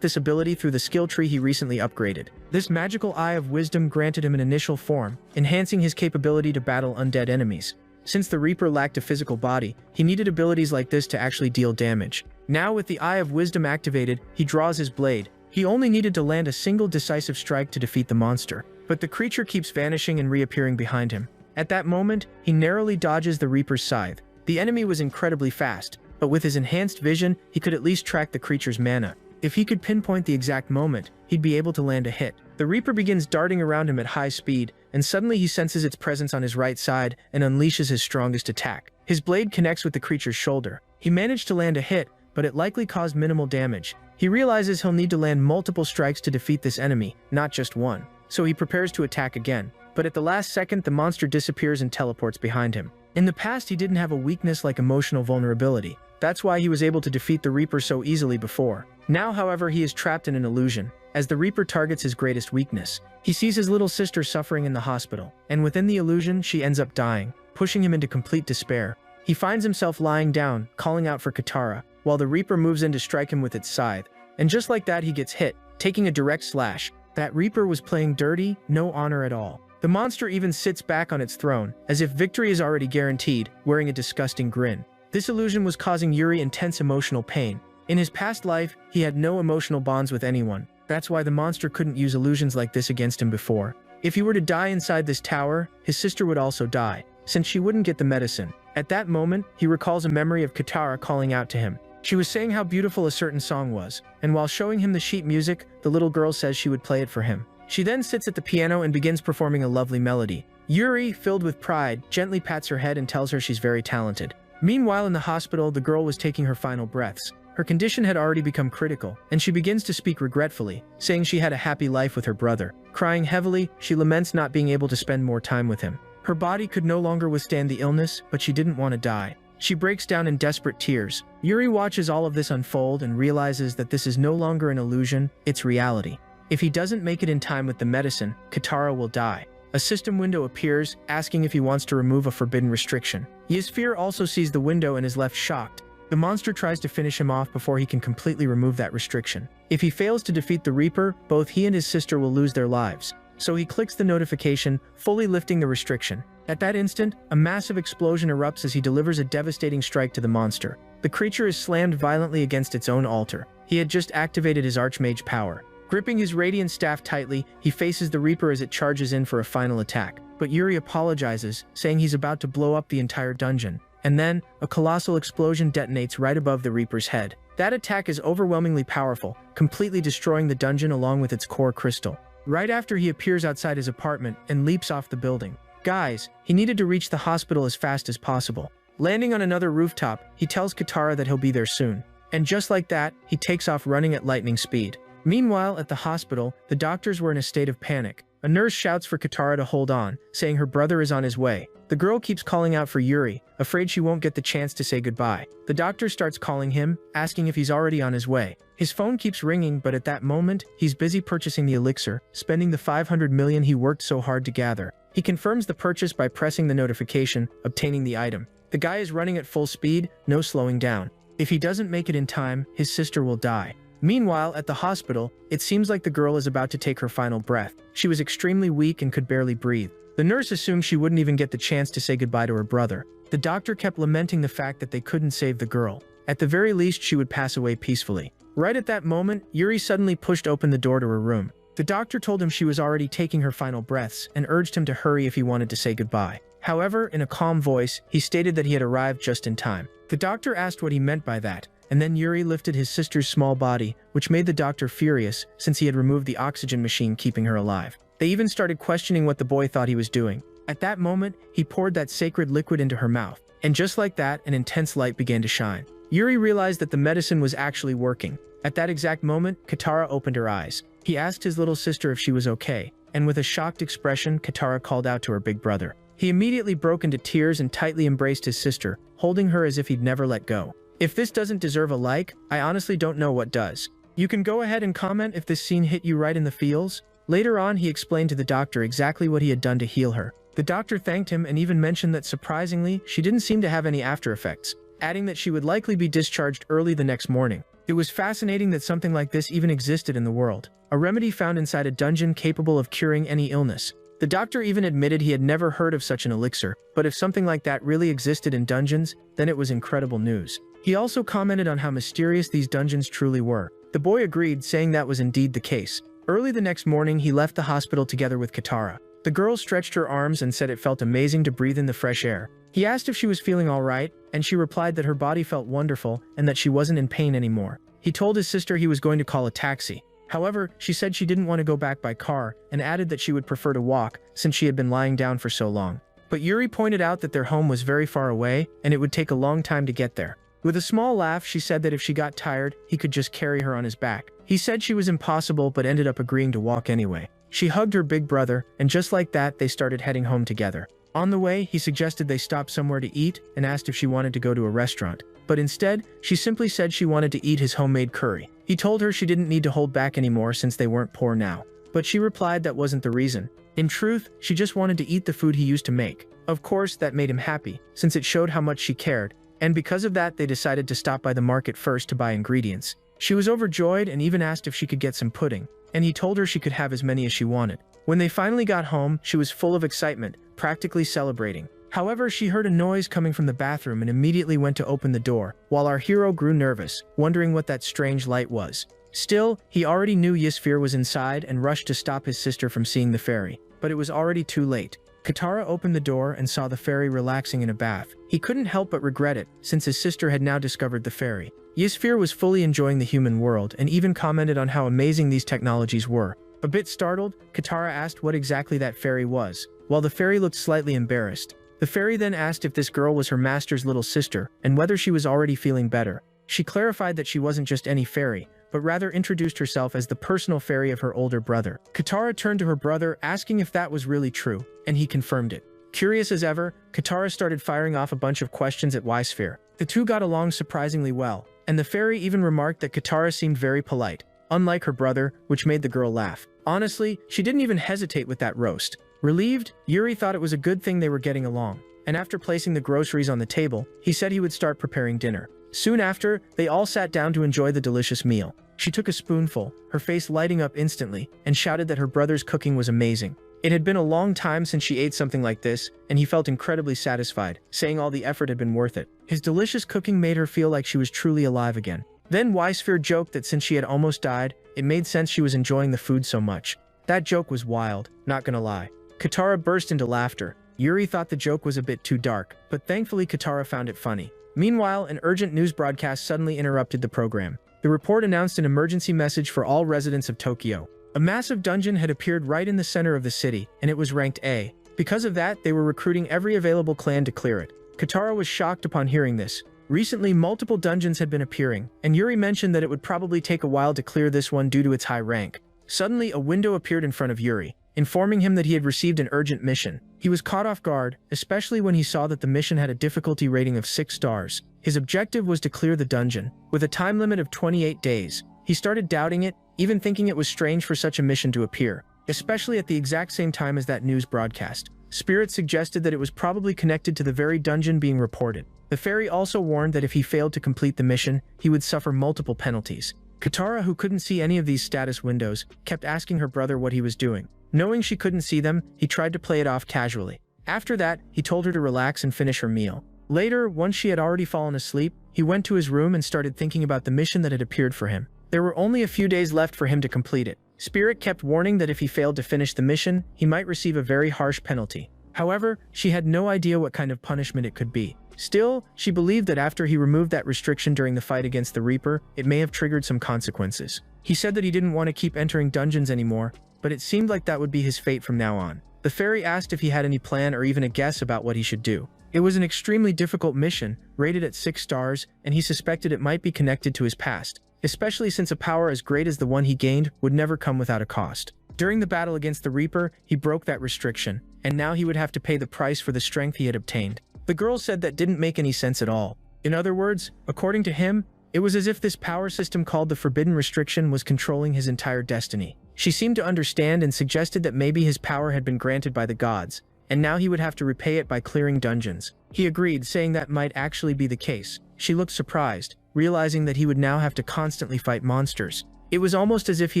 [SPEAKER 1] this ability through the skill tree he recently upgraded. This magical Eye of Wisdom granted him an initial form, enhancing his capability to battle undead enemies. Since the Reaper lacked a physical body, he needed abilities like this to actually deal damage. Now with the Eye of Wisdom activated, he draws his blade. He only needed to land a single decisive strike to defeat the monster. But the creature keeps vanishing and reappearing behind him. At that moment, he narrowly dodges the Reaper's scythe. The enemy was incredibly fast, but with his enhanced vision, he could at least track the creature's mana. If he could pinpoint the exact moment, he'd be able to land a hit. The Reaper begins darting around him at high speed, and suddenly he senses its presence on his right side and unleashes his strongest attack. His blade connects with the creature's shoulder. He managed to land a hit, but it likely caused minimal damage. He realizes he'll need to land multiple strikes to defeat this enemy, not just one. So he prepares to attack again. But at the last second, the monster disappears and teleports behind him. In the past, he didn't have a weakness like emotional vulnerability. That's why he was able to defeat the Reaper so easily before. Now, however, he is trapped in an illusion, as the Reaper targets his greatest weakness. He sees his little sister suffering in the hospital, and within the illusion, she ends up dying, pushing him into complete despair. He finds himself lying down, calling out for Katara, while the Reaper moves in to strike him with its scythe. And just like that, he gets hit, taking a direct slash. That Reaper was playing dirty, no honor at all. The monster even sits back on its throne, as if victory is already guaranteed, wearing a disgusting grin. This illusion was causing Yuri intense emotional pain. In his past life, he had no emotional bonds with anyone. That's why the monster couldn't use illusions like this against him before. If he were to die inside this tower, his sister would also die, since she wouldn't get the medicine. At that moment, he recalls a memory of Katara calling out to him. She was saying how beautiful a certain song was, and while showing him the sheet music, the little girl says she would play it for him. She then sits at the piano and begins performing a lovely melody. Yuri, filled with pride, gently pats her head and tells her she's very talented. Meanwhile, in the hospital, the girl was taking her final breaths. Her condition had already become critical, and she begins to speak regretfully, saying she had a happy life with her brother. Crying heavily, she laments not being able to spend more time with him. Her body could no longer withstand the illness, but she didn't want to die. She breaks down in desperate tears. Yuri watches all of this unfold and realizes that this is no longer an illusion, it's reality. If he doesn't make it in time with the medicine, Katara will die. A system window appears, asking if he wants to remove a forbidden restriction. Ysfir also sees the window and is left shocked. The monster tries to finish him off before he can completely remove that restriction. If he fails to defeat the Reaper, both he and his sister will lose their lives. So he clicks the notification, fully lifting the restriction. At that instant, a massive explosion erupts as he delivers a devastating strike to the monster. The creature is slammed violently against its own altar. He had just activated his Archmage power. Gripping his radiant staff tightly, he faces the Reaper as it charges in for a final attack. But Yuri apologizes, saying he's about to blow up the entire dungeon. And then, a colossal explosion detonates right above the Reaper's head. That attack is overwhelmingly powerful, completely destroying the dungeon along with its core crystal. Right after he appears outside his apartment and leaps off the building. Guys, he needed to reach the hospital as fast as possible. Landing on another rooftop, he tells Katara that he'll be there soon. And just like that, he takes off running at lightning speed. Meanwhile, at the hospital, the doctors were in a state of panic. A nurse shouts for Katara to hold on, saying her brother is on his way. The girl keeps calling out for Yuri, afraid she won't get the chance to say goodbye. The doctor starts calling him, asking if he's already on his way. His phone keeps ringing, but at that moment, he's busy purchasing the elixir, spending the 500 million he worked so hard to gather. He confirms the purchase by pressing the notification, obtaining the item. The guy is running at full speed, no slowing down. If he doesn't make it in time, his sister will die. Meanwhile, at the hospital, it seems like the girl is about to take her final breath. She was extremely weak and could barely breathe. The nurse assumed she wouldn't even get the chance to say goodbye to her brother. The doctor kept lamenting the fact that they couldn't save the girl. At the very least, she would pass away peacefully. Right at that moment, Yuri suddenly pushed open the door to her room. The doctor told him she was already taking her final breaths and urged him to hurry if he wanted to say goodbye. However, in a calm voice, he stated that he had arrived just in time. The doctor asked what he meant by that, and then Yuri lifted his sister's small body, which made the doctor furious since he had removed the oxygen machine keeping her alive. They even started questioning what the boy thought he was doing. At that moment, he poured that sacred liquid into her mouth, and just like that, an intense light began to shine. Yuri realized that the medicine was actually working. At that exact moment, Katara opened her eyes. He asked his little sister if she was okay, and with a shocked expression, Katara called out to her big brother. He immediately broke into tears and tightly embraced his sister, holding her as if he'd never let go. If this doesn't deserve a like, I honestly don't know what does. You can go ahead and comment if this scene hit you right in the feels. Later on, he explained to the doctor exactly what he had done to heal her. The doctor thanked him and even mentioned that surprisingly, she didn't seem to have any after effects, adding that she would likely be discharged early the next morning. It was fascinating that something like this even existed in the world, a remedy found inside a dungeon capable of curing any illness. The doctor even admitted he had never heard of such an elixir, but if something like that really existed in dungeons, then it was incredible news. He also commented on how mysterious these dungeons truly were. The boy agreed, saying that was indeed the case. Early the next morning, he left the hospital together with Katara. The girl stretched her arms and said it felt amazing to breathe in the fresh air. He asked if she was feeling all right, and she replied that her body felt wonderful and that she wasn't in pain anymore. He told his sister he was going to call a taxi. However, she said she didn't want to go back by car and added that she would prefer to walk since she had been lying down for so long. But Yuri pointed out that their home was very far away and it would take a long time to get there. With a small laugh, she said that if she got tired, he could just carry her on his back. He said she was impossible but ended up agreeing to walk anyway. She hugged her big brother, and just like that, they started heading home together. On the way, he suggested they stop somewhere to eat and asked if she wanted to go to a restaurant. But instead, she simply said she wanted to eat his homemade curry. He told her she didn't need to hold back anymore since they weren't poor now. But she replied that wasn't the reason. In truth, she just wanted to eat the food he used to make. Of course, that made him happy, since it showed how much she cared. And because of that, they decided to stop by the market first to buy ingredients. She was overjoyed and even asked if she could get some pudding, and he told her she could have as many as she wanted. When they finally got home, she was full of excitement, practically celebrating. However, she heard a noise coming from the bathroom and immediately went to open the door, while our hero grew nervous, wondering what that strange light was. Still, he already knew Ysfir was inside and rushed to stop his sister from seeing the fairy, but it was already too late. Katara opened the door and saw the fairy relaxing in a bath. He couldn't help but regret it, since his sister had now discovered the fairy. Ysfir was fully enjoying the human world and even commented on how amazing these technologies were. A bit startled, Katara asked what exactly that fairy was, while the fairy looked slightly embarrassed. The fairy then asked if this girl was her master's little sister and whether she was already feeling better. She clarified that she wasn't just any fairy, but rather introduced herself as the personal fairy of her older brother. Katara turned to her brother, asking if that was really true, and he confirmed it. Curious as ever, Katara started firing off a bunch of questions at Ysfir. The two got along surprisingly well, and the fairy even remarked that Katara seemed very polite, unlike her brother, which made the girl laugh. Honestly, she didn't even hesitate with that roast. Relieved, Yuri thought it was a good thing they were getting along, and after placing the groceries on the table, he said he would start preparing dinner. Soon after, they all sat down to enjoy the delicious meal. She took a spoonful, her face lighting up instantly, and shouted that her brother's cooking was amazing. It had been a long time since she ate something like this, and he felt incredibly satisfied, saying all the effort had been worth it. His delicious cooking made her feel like she was truly alive again. Then Ysfir joked that since she had almost died, it made sense she was enjoying the food so much. That joke was wild, not gonna lie. Katara burst into laughter. Yuri thought the joke was a bit too dark, but thankfully Katara found it funny. Meanwhile, an urgent news broadcast suddenly interrupted the program. The report announced an emergency message for all residents of Tokyo. A massive dungeon had appeared right in the center of the city, and it was ranked A. Because of that, they were recruiting every available clan to clear it. Katara was shocked upon hearing this. Recently, multiple dungeons had been appearing, and Yuri mentioned that it would probably take a while to clear this one due to its high rank. Suddenly, a window appeared in front of Yuri, informing him that he had received an urgent mission. He was caught off guard, especially when he saw that the mission had a difficulty rating of 6 stars. His objective was to clear the dungeon, with a time limit of 28 days. He started doubting it, even thinking it was strange for such a mission to appear, especially at the exact same time as that news broadcast. Spirit suggested that it was probably connected to the very dungeon being reported. The fairy also warned that if he failed to complete the mission, he would suffer multiple penalties. Katara, who couldn't see any of these status windows, kept asking her brother what he was doing. Knowing she couldn't see them, he tried to play it off casually. After that, he told her to relax and finish her meal. Later, once she had already fallen asleep, he went to his room and started thinking about the mission that had appeared for him. There were only a few days left for him to complete it. Spirit kept warning that if he failed to finish the mission, he might receive a very harsh penalty. However, she had no idea what kind of punishment it could be. Still, she believed that after he removed that restriction during the fight against the Reaper, it may have triggered some consequences. He said that he didn't want to keep entering dungeons anymore, but it seemed like that would be his fate from now on. The fairy asked if he had any plan or even a guess about what he should do. It was an extremely difficult mission, rated at 6 stars, and he suspected it might be connected to his past, especially since a power as great as the one he gained would never come without a cost. During the battle against the Reaper, he broke that restriction, and now he would have to pay the price for the strength he had obtained. The girl said that didn't make any sense at all. In other words, according to him, it was as if this power system called the Forbidden Restriction was controlling his entire destiny. She seemed to understand and suggested that maybe his power had been granted by the gods, and now he would have to repay it by clearing dungeons. He agreed, saying that might actually be the case. She looked surprised, realizing that he would now have to constantly fight monsters. It was almost as if he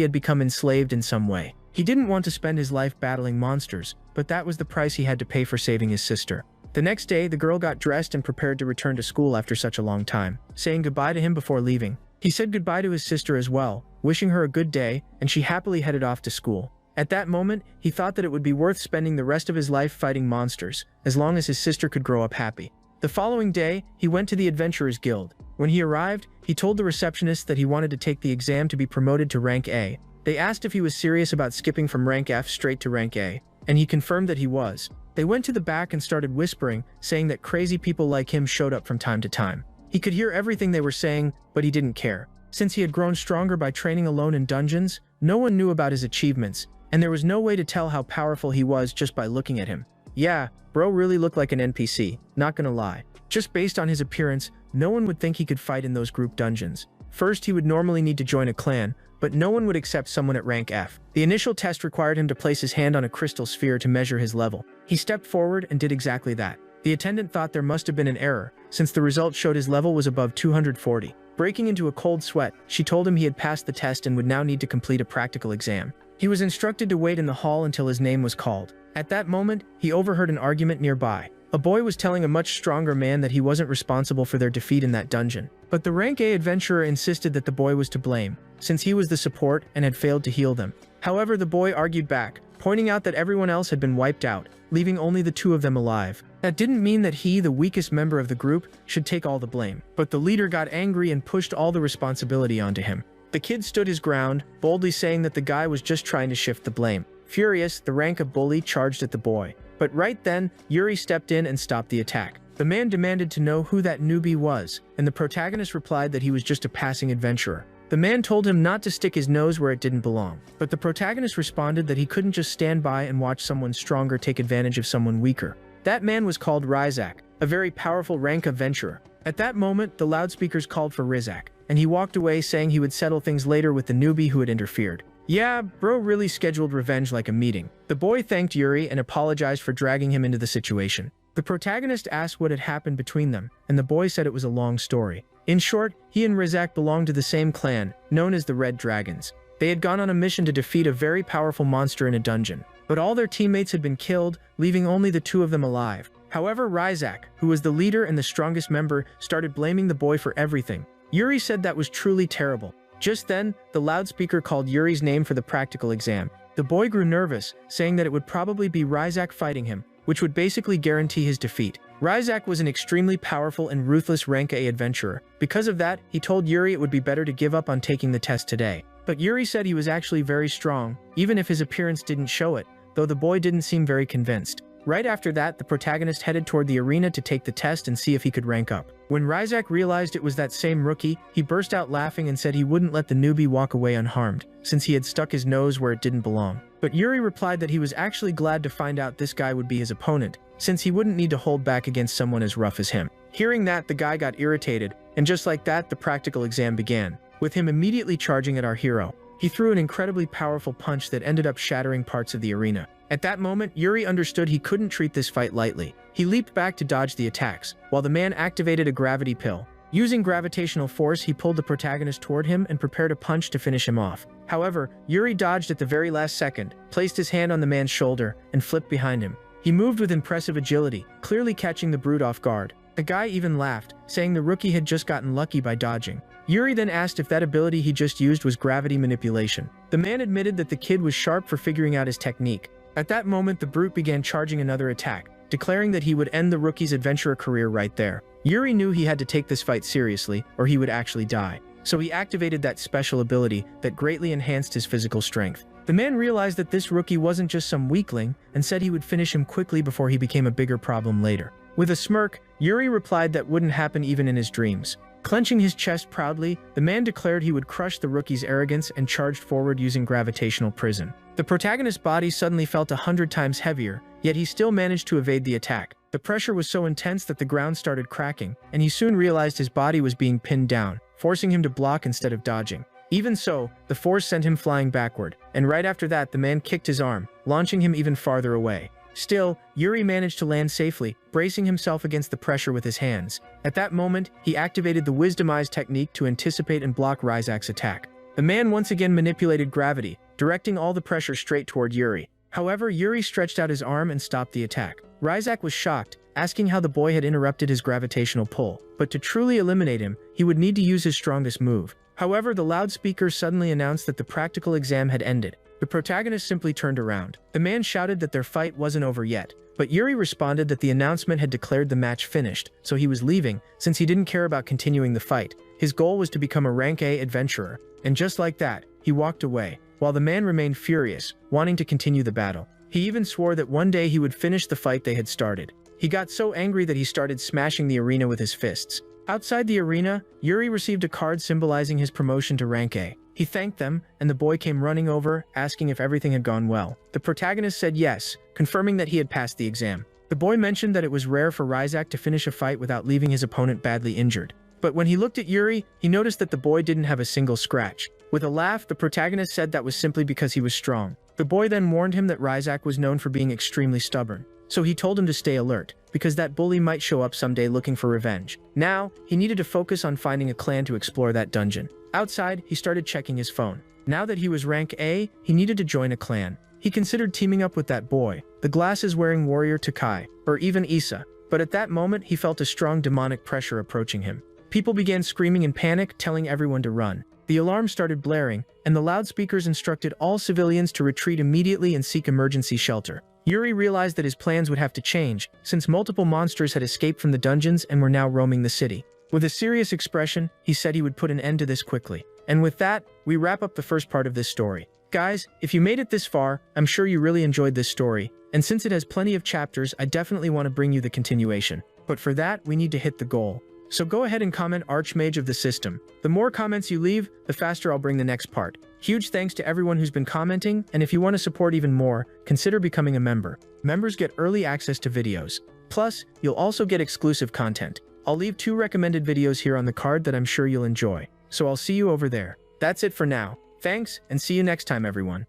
[SPEAKER 1] had become enslaved in some way. He didn't want to spend his life battling monsters, but that was the price he had to pay for saving his sister. The next day, the girl got dressed and prepared to return to school after such a long time, saying goodbye to him before leaving. He said goodbye to his sister as well, wishing her a good day, and she happily headed off to school. At that moment, he thought that it would be worth spending the rest of his life fighting monsters, as long as his sister could grow up happy. The following day, he went to the Adventurers Guild. When he arrived, he told the receptionist that he wanted to take the exam to be promoted to rank A. They asked if he was serious about skipping from rank F straight to rank A, and he confirmed that he was. They went to the back and started whispering, saying that crazy people like him showed up from time to time. He could hear everything they were saying, but he didn't care. Since he had grown stronger by training alone in dungeons, no one knew about his achievements, and there was no way to tell how powerful he was just by looking at him. Yeah, bro really looked like an NPC, not gonna lie. Just based on his appearance, no one would think he could fight in those group dungeons. First, he would normally need to join a clan, but no one would accept someone at rank F. The initial test required him to place his hand on a crystal sphere to measure his level. He stepped forward and did exactly that. The attendant thought there must have been an error, since the result showed his level was above 240. Breaking into a cold sweat, she told him he had passed the test and would now need to complete a practical exam. He was instructed to wait in the hall until his name was called. At that moment, he overheard an argument nearby. A boy was telling a much stronger man that he wasn't responsible for their defeat in that dungeon. But the rank A adventurer insisted that the boy was to blame, since he was the support and had failed to heal them. However, the boy argued back, pointing out that everyone else had been wiped out, leaving only the two of them alive. That didn't mean that he, the weakest member of the group, should take all the blame. But the leader got angry and pushed all the responsibility onto him. The kid stood his ground, boldly saying that the guy was just trying to shift the blame. Furious, the rank of bully charged at the boy. But right then, Yuri stepped in and stopped the attack. The man demanded to know who that newbie was, and the protagonist replied that he was just a passing adventurer. The man told him not to stick his nose where it didn't belong. But the protagonist responded that he couldn't just stand by and watch someone stronger take advantage of someone weaker. That man was called Rizak, a very powerful rank adventurer. At that moment, the loudspeakers called for Rizak, and he walked away saying he would settle things later with the newbie who had interfered. Yeah, bro really scheduled revenge like a meeting. The boy thanked Yuri and apologized for dragging him into the situation. The protagonist asked what had happened between them, and the boy said it was a long story. In short, he and Rizak belonged to the same clan, known as the Red Dragons. They had gone on a mission to defeat a very powerful monster in a dungeon, but all their teammates had been killed, leaving only the two of them alive. However, Rizak, who was the leader and the strongest member, started blaming the boy for everything. Yuri said that was truly terrible. Just then, the loudspeaker called Yuri's name for the practical exam. The boy grew nervous, saying that it would probably be Rizak fighting him, which would basically guarantee his defeat. Rizak was an extremely powerful and ruthless rank A adventurer. Because of that, he told Yuri it would be better to give up on taking the test today. But Yuri said he was actually very strong, even if his appearance didn't show it, though the boy didn't seem very convinced. Right after that, the protagonist headed toward the arena to take the test and see if he could rank up. When Rizak realized it was that same rookie, he burst out laughing and said he wouldn't let the newbie walk away unharmed, since he had stuck his nose where it didn't belong. But Yuri replied that he was actually glad to find out this guy would be his opponent, since he wouldn't need to hold back against someone as rough as him. Hearing that, the guy got irritated, and just like that, the practical exam began, with him immediately charging at our hero. He threw an incredibly powerful punch that ended up shattering parts of the arena. At that moment, Yuri understood he couldn't treat this fight lightly. He leaped back to dodge the attacks, while the man activated a gravity pill. Using gravitational force, he pulled the protagonist toward him and prepared a punch to finish him off. However, Yuri dodged at the very last second, placed his hand on the man's shoulder, and flipped behind him. He moved with impressive agility, clearly catching the brute off guard. The guy even laughed, saying the rookie had just gotten lucky by dodging. Yuri then asked if that ability he just used was gravity manipulation. The man admitted that the kid was sharp for figuring out his technique. At that moment, the brute began charging another attack, declaring that he would end the rookie's adventurer career right there. Yuri knew he had to take this fight seriously, or he would actually die. So he activated that special ability that greatly enhanced his physical strength. The man realized that this rookie wasn't just some weakling, and said he would finish him quickly before he became a bigger problem later. With a smirk, Yuri replied that wouldn't happen even in his dreams. Clenching his chest proudly, the man declared he would crush the rookie's arrogance and charged forward using gravitational prison. The protagonist's body suddenly felt 100 times heavier, yet he still managed to evade the attack. The pressure was so intense that the ground started cracking, and he soon realized his body was being pinned down, forcing him to block instead of dodging. Even so, the force sent him flying backward, and right after that the man kicked his arm, launching him even farther away. Still, Yuri managed to land safely, bracing himself against the pressure with his hands. At that moment, he activated the Wisdom Eyes technique to anticipate and block Ryzak's attack. The man once again manipulated gravity, directing all the pressure straight toward Yuri. However, Yuri stretched out his arm and stopped the attack. Ryzak was shocked, asking how the boy had interrupted his gravitational pull. But to truly eliminate him, he would need to use his strongest move. However, the loudspeaker suddenly announced that the practical exam had ended. The protagonist simply turned around. The man shouted that their fight wasn't over yet, but Yuri responded that the announcement had declared the match finished, so he was leaving, since he didn't care about continuing the fight. His goal was to become a rank A adventurer, and just like that, he walked away, while the man remained furious, wanting to continue the battle. He even swore that one day he would finish the fight they had started. He got so angry that he started smashing the arena with his fists. Outside the arena, Yuri received a card symbolizing his promotion to rank A. He thanked them, and the boy came running over, asking if everything had gone well. The protagonist said yes, confirming that he had passed the exam. The boy mentioned that it was rare for Ryzak to finish a fight without leaving his opponent badly injured. But when he looked at Yuri, he noticed that the boy didn't have a single scratch. With a laugh, the protagonist said that was simply because he was strong. The boy then warned him that Ryzak was known for being extremely stubborn. So he told him to stay alert, because that bully might show up someday looking for revenge. Now, he needed to focus on finding a clan to explore that dungeon. Outside, he started checking his phone. Now that he was rank A, he needed to join a clan. He considered teaming up with that boy, the glasses-wearing warrior Takai, or even Issa. But at that moment, he felt a strong demonic pressure approaching him. People began screaming in panic, telling everyone to run. The alarm started blaring, and the loudspeakers instructed all civilians to retreat immediately and seek emergency shelter. Yuri realized that his plans would have to change, since multiple monsters had escaped from the dungeons and were now roaming the city. With a serious expression, he said he would put an end to this quickly. And with that, we wrap up the first part of this story. Guys, if you made it this far, I'm sure you really enjoyed this story, and since it has plenty of chapters, I definitely want to bring you the continuation. But for that, we need to hit the goal. So go ahead and comment Archmage of the System. The more comments you leave, the faster I'll bring the next part. Huge thanks to everyone who's been commenting, and if you want to support even more, consider becoming a member. Members get early access to videos. Plus, you'll also get exclusive content. I'll leave 2 recommended videos here on the card that I'm sure you'll enjoy. So I'll see you over there. That's it for now. Thanks, and see you next time, everyone.